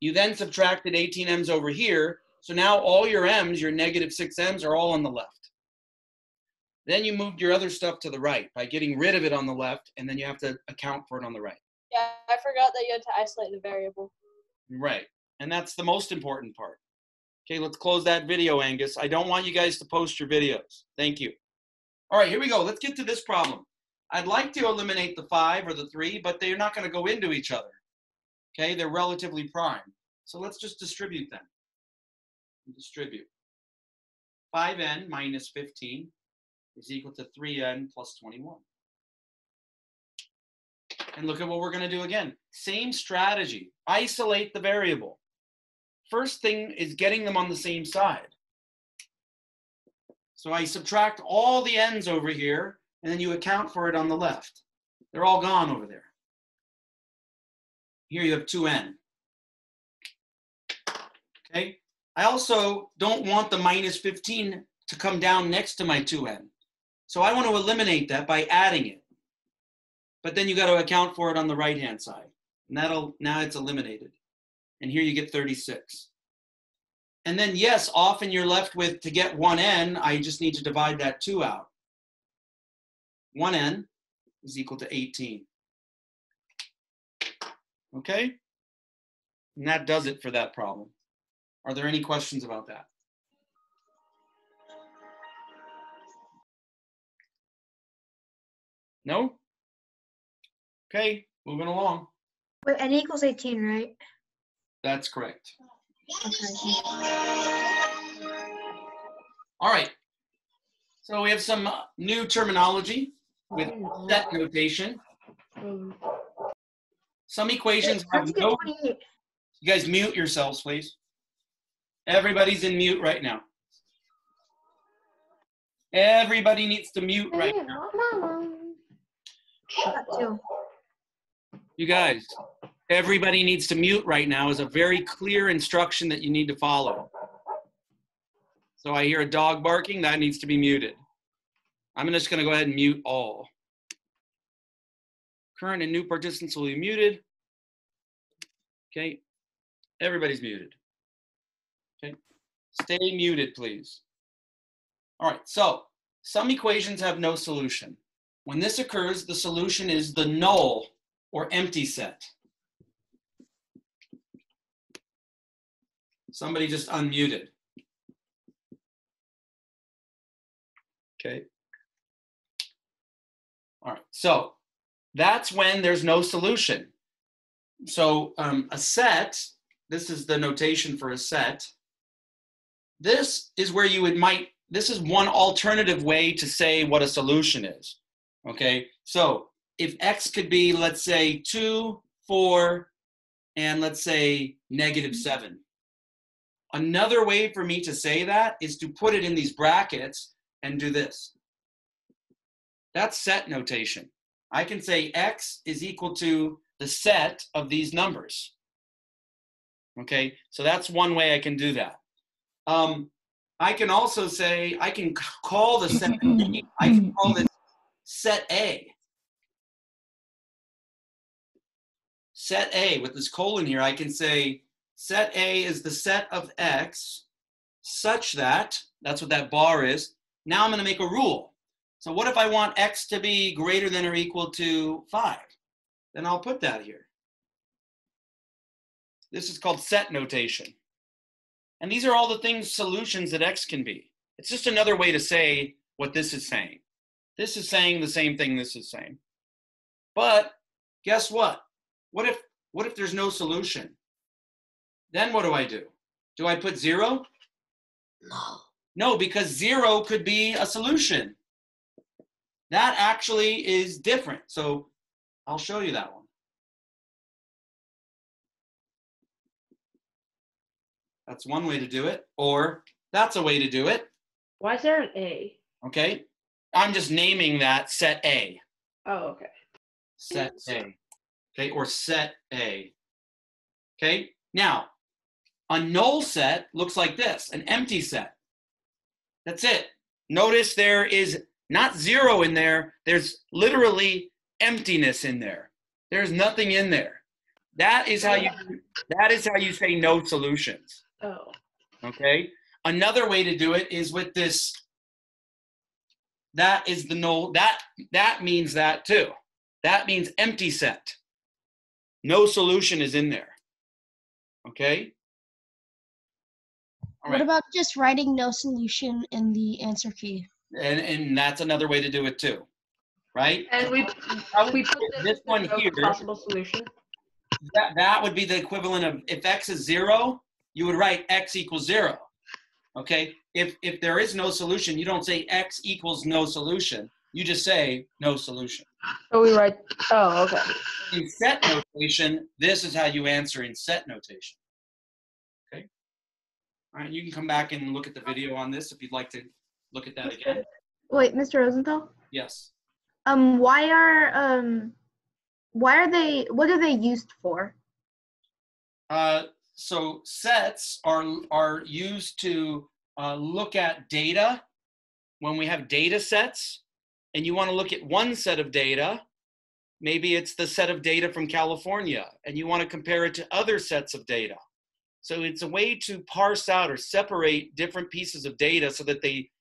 You then subtracted 18 m's over here. So now all your m's, your negative 6 m's, are all on the left. Then you moved your other stuff to the right by getting rid of it on the left, and then you have to account for it on the right. Yeah, I forgot that you had to isolate the variable. Right. And that's the most important part. Okay, let's close that video, Angus. I don't want you guys to post your videos. Thank you. All right, here we go. Let's get to this problem. I'd like to eliminate the 5 or the 3, but they're not going to go into each other. Okay, they're relatively prime. So let's just distribute them. Distribute. 5n minus 15 is equal to 3n plus 21. And look at what we're going to do again. Same strategy. Isolate the variable. First thing is getting them on the same side. So I subtract all the n's over here, and then you account for it on the left. They're all gone over there. Here you have 2n. Okay? I also don't want the minus 15 to come down next to my 2n. So I want to eliminate that by adding it. But then you got to account for it on the right-hand side. And now it's eliminated. And here you get 36. And then, yes, often you're left with, to get 1n, I just need to divide that 2 out. 1n is equal to 18. Okay? And that does it for that problem. Are there any questions about that? No? Okay, moving along. Wait, n equals 18, right? That's correct. Okay. All right. So we have some new terminology with set notation. Some equations have no... You guys mute yourselves, please. Everybody's in mute right now. Everybody needs to mute right now. You guys, everybody needs to mute right now is a very clear instruction that you need to follow. So I hear a dog barking, that needs to be muted. I'm just going to go ahead and mute all. Current and new participants will be muted. Okay, everybody's muted. Okay, stay muted, please. All right, so some equations have no solution. When this occurs, the solution is the null or empty set. Somebody just unmuted. Okay. All right, so that's when there's no solution. So a set, this is the notation for a set. This is where you this is one alternative way to say what a solution is. Okay, so if X could be, let's say 2, 4, and let's say -7. Another way for me to say that is to put it in these brackets and do this. That's set notation. I can say X is equal to the set of these numbers. Okay, so that's one way I can do that. I can also say, I can call the set A. I can call this set A. Set A with this colon here, I can say set A is the set of X such that, that's what that bar is. Now I'm going to make a rule. So what if I want X to be greater than or equal to 5? Then I'll put that here. This is called set notation. And these are all the things, solutions that X can be. It's just another way to say what this is saying. This is saying the same thing this is saying. But guess what? What if there's no solution? Then what do? Do I put 0? No. No, because 0 could be a solution. That actually is different. So I'll show you that one. That's one way to do it, or that's a way to do it. Why is there an A? Okay, I'm just naming that set A. Oh, okay. Set A. Okay, or set A. Okay, now a null set looks like this, an empty set. That's it. Notice there is not 0 in there, there's literally emptiness in there. There's nothing in there. That is how you say no solutions. Oh. Okay. Another way to do it is with this. That is the null. That means that too. That means empty set. No solution is in there. Okay. All right. What about just writing no solution in the answer key? And that's another way to do it too, right? And we put this one here. Possible solution. That would be the equivalent of, if X is 0, you would write X equals 0. Okay. If there is no solution, you don't say X equals no solution. You just say no solution. So we write. Oh, okay. In set notation, this is how you answer in set notation. Okay. All right. You can come back and look at the video on this if you'd like to look at that again. Wait, Mr. Rosenthal? Yes. Why are they, what are they used for? So sets are used to look at data when we have data sets, and you want to look at one set of data. Maybe it's the set of data from California, and you want to compare it to other sets of data. So it's a way to parse out or separate different pieces of data so that they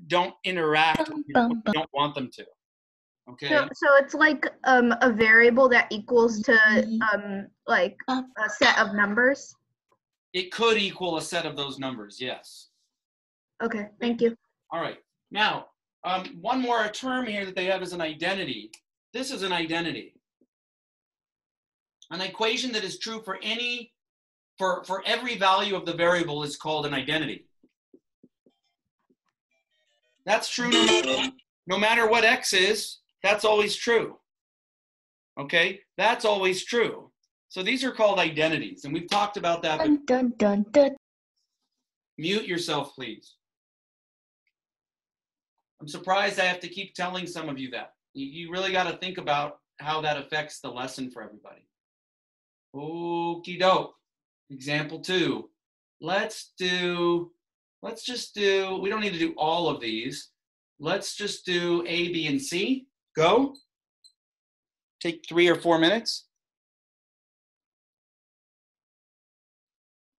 don't interact when you don't want them to. Okay. So it's like a variable that equals to like a set of numbers? It could equal a set of those numbers, yes. Okay, thank you. All right. Now, one more term here that they have is an identity. This is an identity. An equation that is true for every value of the variable is called an identity. That's true no matter what X is. That's always true. Okay, that's always true. So these are called identities, and we've talked about that. Dun, dun, dun, dun. Mute yourself, please. I'm surprised I have to keep telling some of you that. You really got to think about how that affects the lesson for everybody. Okie doke. Example 2. Let's just do, we don't need to do all of these. Let's just do A, B, and C. Go. Take 3 or 4 minutes.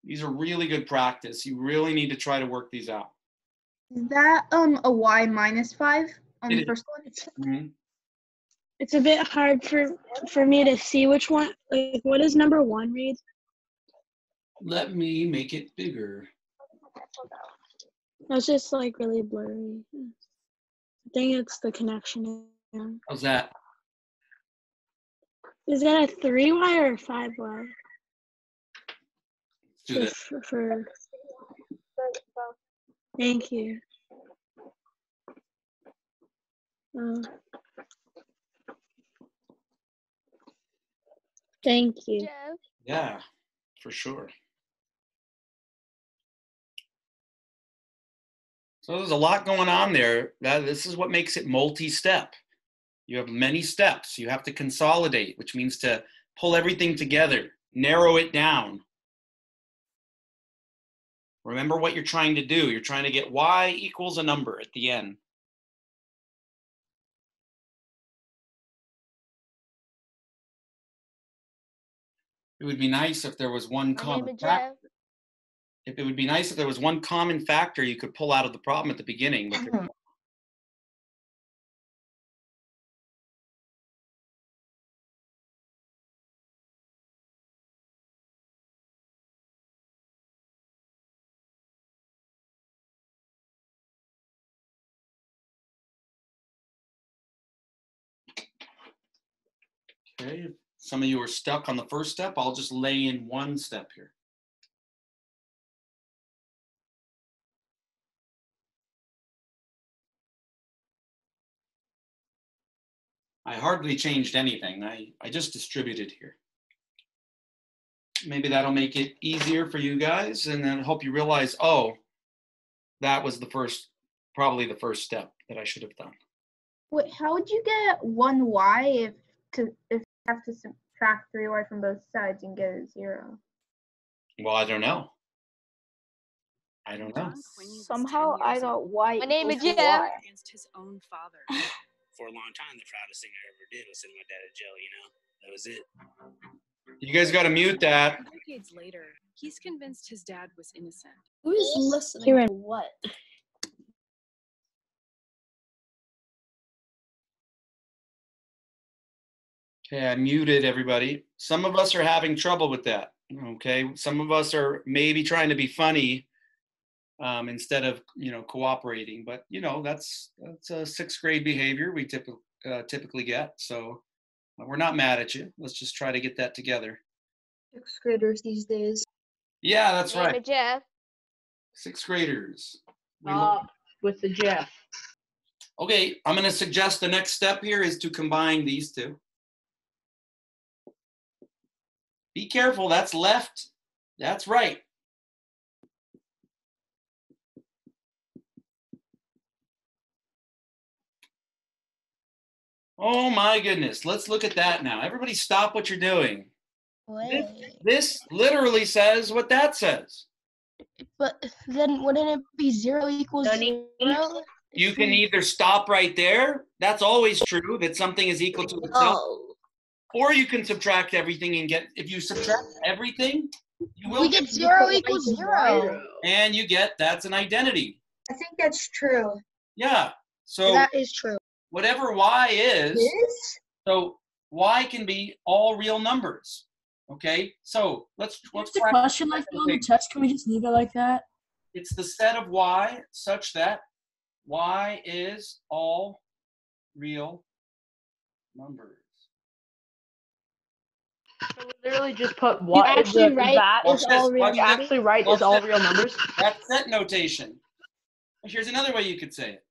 These are really good practice. You really need to try to work these out. Is that a y minus 5 on the first one? Mm-hmm. It's a bit hard for me to see which one. Like, what does number 1 read? Let me make it bigger. It's just like really blurry. I think it's the connection. How's that? Is that a 3Y or a 5Y? Let's do that. Thank you. Thank you. Yeah, for sure. So there's a lot going on there. This is what makes it multi-step. You have many steps. You have to consolidate, which means to pull everything together, narrow it down. Remember what you're trying to do. You're trying to get y equals a number at the end. It would be nice if there was one common factor. If it would be nice if there was one common factor you could pull out of the problem at the beginning, but there's okay, if some of you are stuck on the first step, I'll just lay in one step here. I hardly changed anything. I just distributed here. Maybe that'll make it easier for you guys and then help you realize, oh, that was probably the first step that I should have done. Wait, how would you get 1y if you have to subtract 3y from both sides and get a 0? Well, I don't know. I don't know. Somehow I got y. My name is equals Jeff. y. Against his own father. For a long time, the proudest thing I ever did was sending my dad to jail, you know? That was it. You guys got to mute that. Decades later, he's convinced his dad was innocent. Who is listening to what? Okay, I muted everybody. Some of us are having trouble with that. Okay, some of us are maybe trying to be funny instead of cooperating. But that's a sixth grade behavior we typically get. So we're not mad at you. Let's just try to get that together. Sixth graders these days. Yeah, that's right. Jeff. Sixth graders. With the Jeff. Okay, I'm going to suggest the next step here is to combine these two. Be careful, that's left, that's right. Oh my goodness, let's look at that now. Everybody stop what you're doing. This literally says what that says. But then wouldn't it be 0 equals 0? You can either stop right there, that's always true, that something is equal to itself. Or you can subtract everything and get, if you subtract everything, you will get 0 equals 0. And you get, that's an identity. I think that's true. Yeah, so that is true. Whatever y is, so y can be all real numbers. Okay, so let's the question like that on the test. Can we just leave it like that? It's the set of y such that y is all real numbers. So we literally just put what actually right is all real numbers. Actually right is all real numbers. That's set notation. Here's another way you could say it.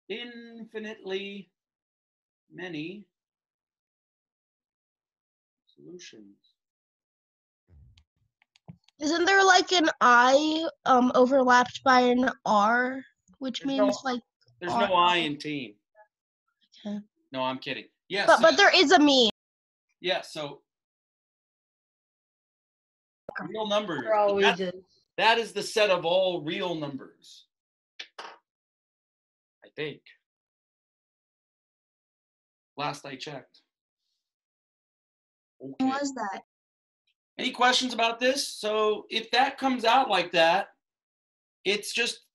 Infinitely many solutions. Isn't there like an I overlapped by an R, which means there's no I in team. Okay. No, I'm kidding. Yes. But there is a me. Yeah, so real numbers. That is the set of all real numbers. I think. Last I checked. Okay. What was that? Any questions about this? So if that comes out like that, it's just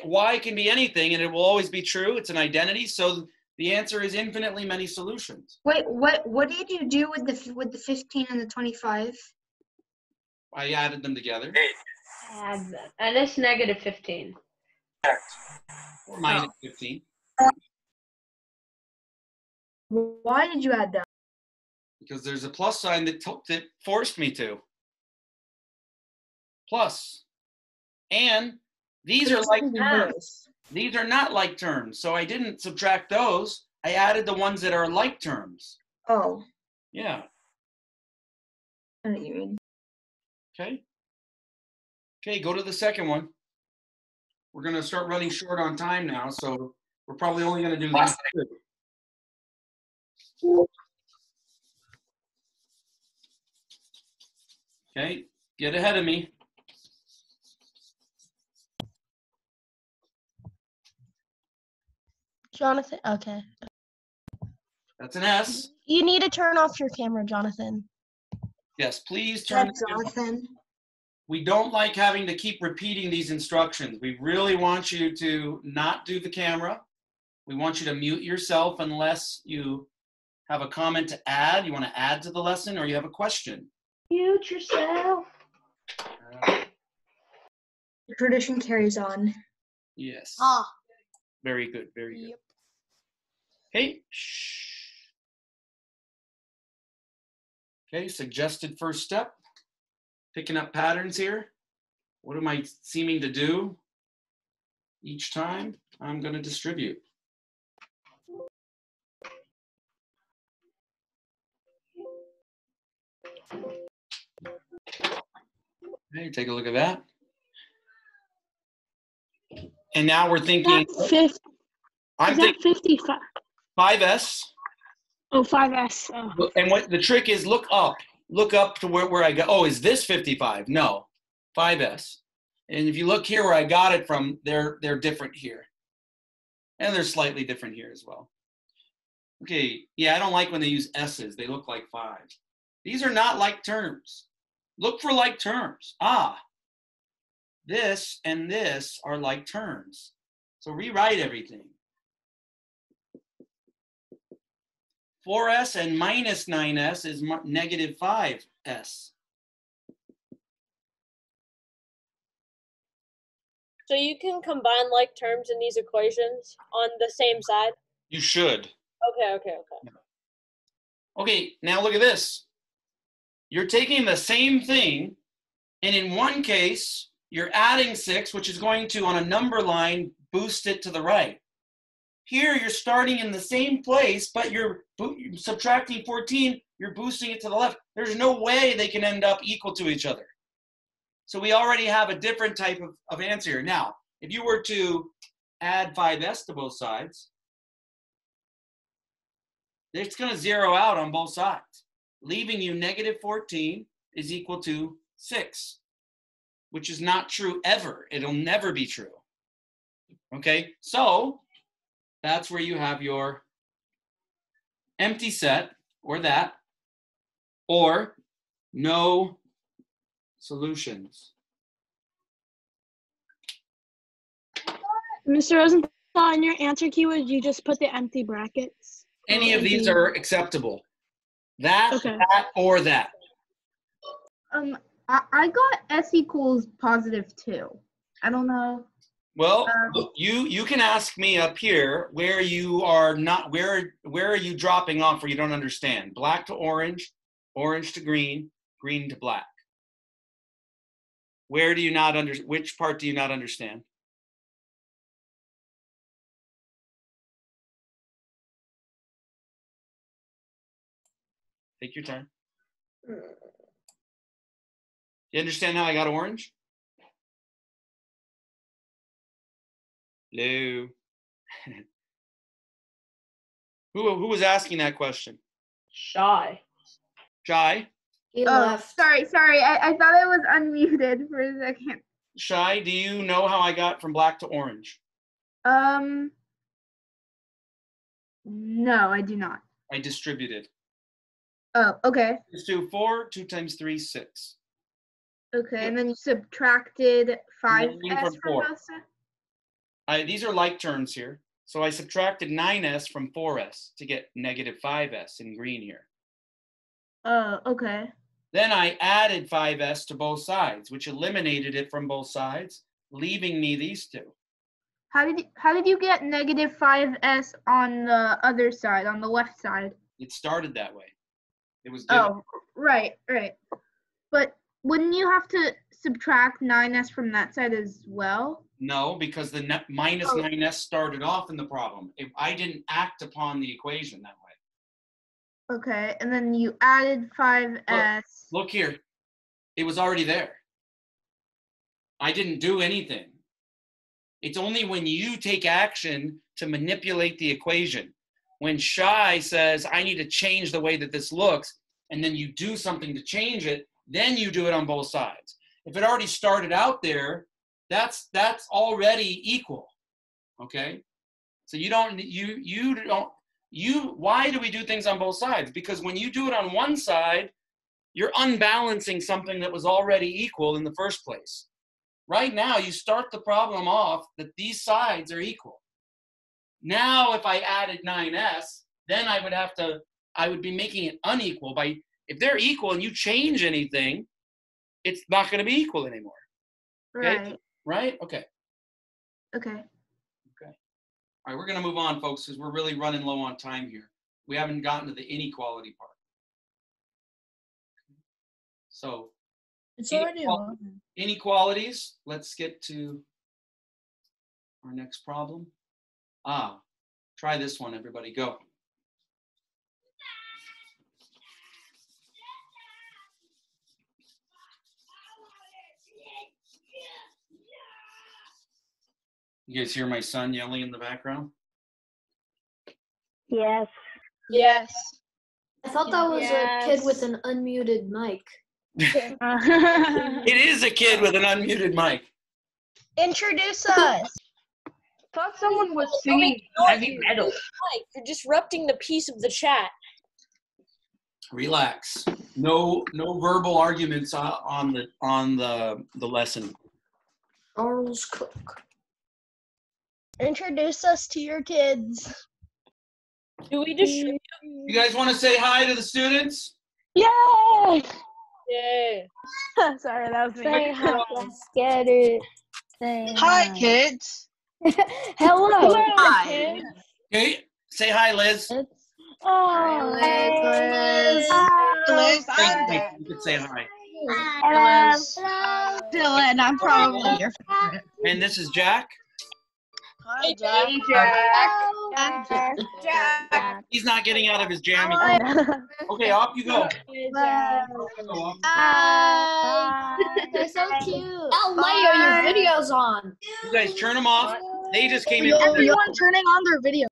y can be anything and it will always be true. It's an identity. So The answer is infinitely many solutions. Wait, what did you do with the 15 and the 25? I added them together. Add them. And it's negative 15. Or minus 15. Why did you add that? Because there's a plus sign that forced me to. Plus. And these are like terms. These are not like terms. So I didn't subtract those. I added the ones that are like terms. Oh. Yeah. I know what you mean. Okay. Okay, go to the second one. We're going to start running short on time now, so we're probably only going to do these two. Okay, get ahead of me. Jonathan, okay. That's an S. You need to turn off your camera, Jonathan. Yes, please turn That's Jonathan. We don't like having to keep repeating these instructions. We really want you to not do the camera. We want you to mute yourself unless you have a comment to add. You want to add to the lesson or you have a question. Mute yourself. The tradition carries on. Yes. Ah. Very good, very good. Hey, shh. Okay, suggested first step. Picking up patterns here. What am I seeming to do each time? I'm going to distribute. Okay, take a look at that. And now we're thinking. I'm thinking 55. 5S. Oh, 5S. Oh. And what the trick is, look up to where I go. Oh, is this 55? No, 5S. And if you look here where I got it from, they're different here. And they're slightly different here as well. Okay, yeah, I don't like when they use S's. They look like 5. These are not like terms. Look for like terms. Ah, this and this are like terms. So rewrite everything. 4S and minus 9S is negative 5S. So you can combine like terms in these equations on the same side? You should. Okay. Okay, now look at this. You're taking the same thing, and in one case, you're adding 6, which is going to, on a number line, boost it to the right. Here, you're starting in the same place, but you're subtracting 14, you're boosting it to the left. There's no way they can end up equal to each other. So we already have a different type of answer here. Now, if you were to add 5S to both sides, it's going to zero out on both sides, leaving you negative 14 is equal to 6, which is not true ever. It'll never be true. Okay, so that's where you have your empty set, or that, or no solutions. Mr. Rosenthal, in your answer keyword, you just put the empty brackets. Any of these are acceptable. That, okay. That, or that. I got S equals +2. I don't know. Well, you can ask me up here where you are not, where are you dropping off where you don't understand? Black to orange, orange to green, green to black. Where do you not which part do you not understand? Take your time. You understand how I got orange? Hello. Who was asking that question? Shy. Shy? Sorry. I thought I was unmuted for a second. Shy, do you know how I got from black to orange? No, I do not. I distributed. Oh, okay. Let's do 4, 2 times 3, 6. Okay, and then you subtracted 5S from 4. both sides? These are like terms here. So I subtracted 9s from 4s to get negative 5s in green here. Okay. Then I added 5s to both sides, which eliminated it from both sides, leaving me these two. How did you get negative 5s on the other side, on the left side? It started that way. It was given. Oh, right. But wouldn't you have to subtract 9s from that side as well? No, because the minus 9s started off in the problem. I didn't act upon the equation that way. Okay, and then you added 5s. Look here. It was already there. I didn't do anything. It's only when you take action to manipulate the equation. When Shai says, I need to change the way that this looks, and then you do something to change it, then you do it on both sides. If it already started out there, that's already equal, okay? So why do we do things on both sides? Because when you do it on one side, you're unbalancing something that was already equal in the first place. Right now, you start the problem off that these sides are equal. Now, if I added 9s, then I would be making it unequal. If they're equal and you change anything, it's not going to be equal anymore. Okay? Right? Okay. Okay. All right, we're going to move on, folks, because we're really running low on time here. We haven't gotten to the inequality part. So, it's already on. Inequalities. Let's get to our next problem. Try this one, everybody. Go. You guys hear my son yelling in the background? Yes. Yes. I thought that was a kid with an unmuted mic. It is a kid with an unmuted mic. Introduce us. Thought someone was singing heavy metal. Mike, you're disrupting the peace of the chat. Relax. No verbal arguments on the lesson. Charles Cook. Introduce us to your kids. Do we distribute? You guys want to say hi to the students? Yay! Yeah. Sorry, that was me. Say hi. Let's get it. Say Hi, kids. Hello. Hi. Okay, say hi, Liz. Oh, Liz, I'm Thank you. You could say hi. Hello. Dylan, I'm probably your favorite. And this is Jack. Hi, Jack. He's not getting out of his jammy. Okay, off you go. They're so cute. How late are your videos on? You guys turn them off. They just came in. Everyone turning on their video.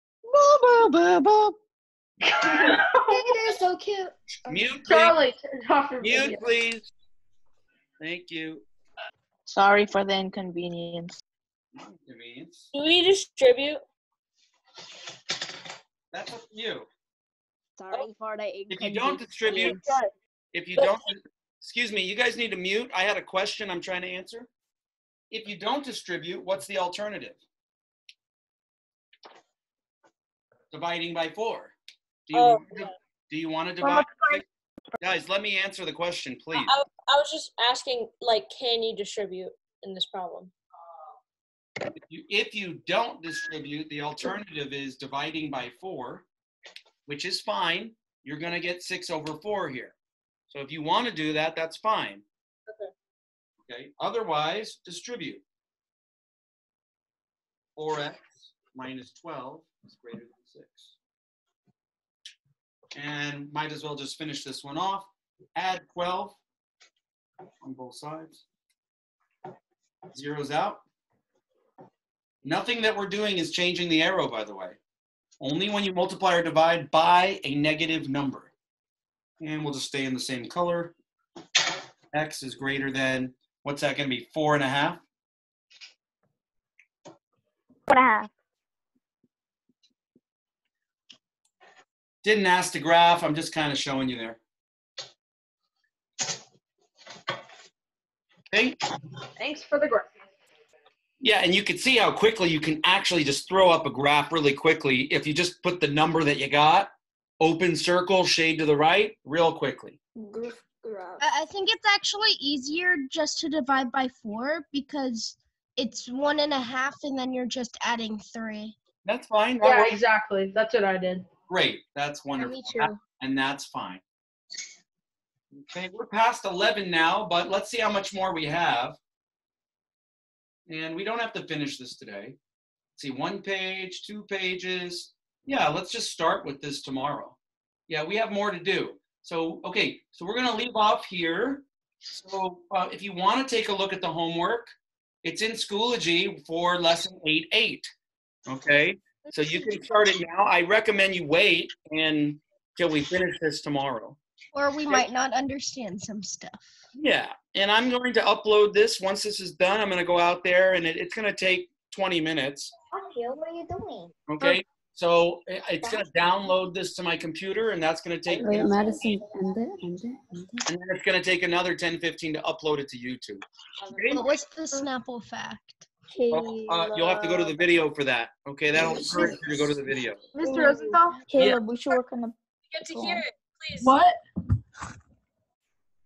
They're so cute. Mute, Charlie, Mute, please. Thank you. Sorry for the inconvenience. Inconvenience. Do we distribute? That's up to you. Sorry for the If you don't distribute, excuse me, you guys need to mute. I had a question I'm trying to answer. If you don't distribute, what's the alternative? Dividing by 4. Do you want to divide? Guys, let me answer the question, please. I was just asking, like, can you distribute in this problem? If you don't distribute, the alternative is dividing by 4, which is fine. You're going to get 6 over 4 here. So if you want to do that, that's fine. Okay. Otherwise, distribute. 4x minus 12 is greater than 6. And might as well just finish this one off. Add 12 on both sides. Zeros out. Nothing that we're doing is changing the arrow, by the way. Only when you multiply or divide by a negative number. And we'll just stay in the same color. X is greater than, what's that going to be, 4.5? 4.5. Didn't ask to graph, I'm just kind of showing you there. Okay. Thanks for the graph. Yeah, and you can see how quickly you can actually just throw up a graph really quickly if you just put the number that you got, open circle, shade to the right, real quickly. I think it's actually easier just to divide by 4 because it's 1.5 and then you're just adding 3. That's fine. That Yeah, works. exactly. That's what I did. Great. That's wonderful. me too. And that's fine. Okay, we're past 11 now, but let's see how much more we have. And we don't have to finish this today. Let's see, 1 page, 2 pages. Yeah, let's just start with this tomorrow. Yeah, we have more to do. So, okay, so we're going to leave off here. So if you want to take a look at the homework, it's in Schoology for lesson 8.8. Okay, so you can start it now. I recommend you wait until we finish this tomorrow. Or we might not understand some stuff. Yeah, and I'm going to upload this. Once this is done, I'm going to go out there, and it's going to take 20 minutes. Okay, what are you doing? Okay, so it's going to download this to my computer, and that's going to take. Wait, Madison, end it. And then it's going to take another 10, 15 to upload it to YouTube. Okay? But what's the Snapple fact? Well, you'll have to go to the video for that. Okay, that'll encourage you to go to the video. Mr. Rosenthal? Caleb, we should work on the. Get to hear it, please. What?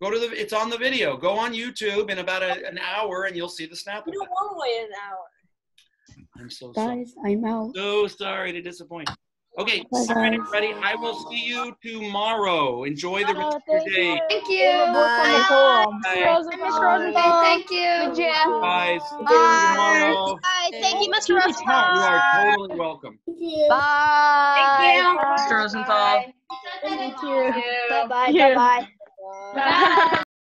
Go to it's on the video. Go on YouTube in about an hour, and you'll see the Snapple. You don't want to wait an hour. I'm so sorry. Guys, I'm out. So sorry to disappoint. Okay, Bye, all right, guys. everybody. I will see you tomorrow. Enjoy the rest of your day. Thank you. Caleb, work on the poem. Bye. Miss Rosenthal. Thank you. Good job. Guys, see you Bye. tomorrow. Bye. Thank you, Mr. You Rosenthal. are totally welcome. Bye. Mr. Rosenthal. Thank you. Bye-bye. Yeah. Bye-bye. Bye.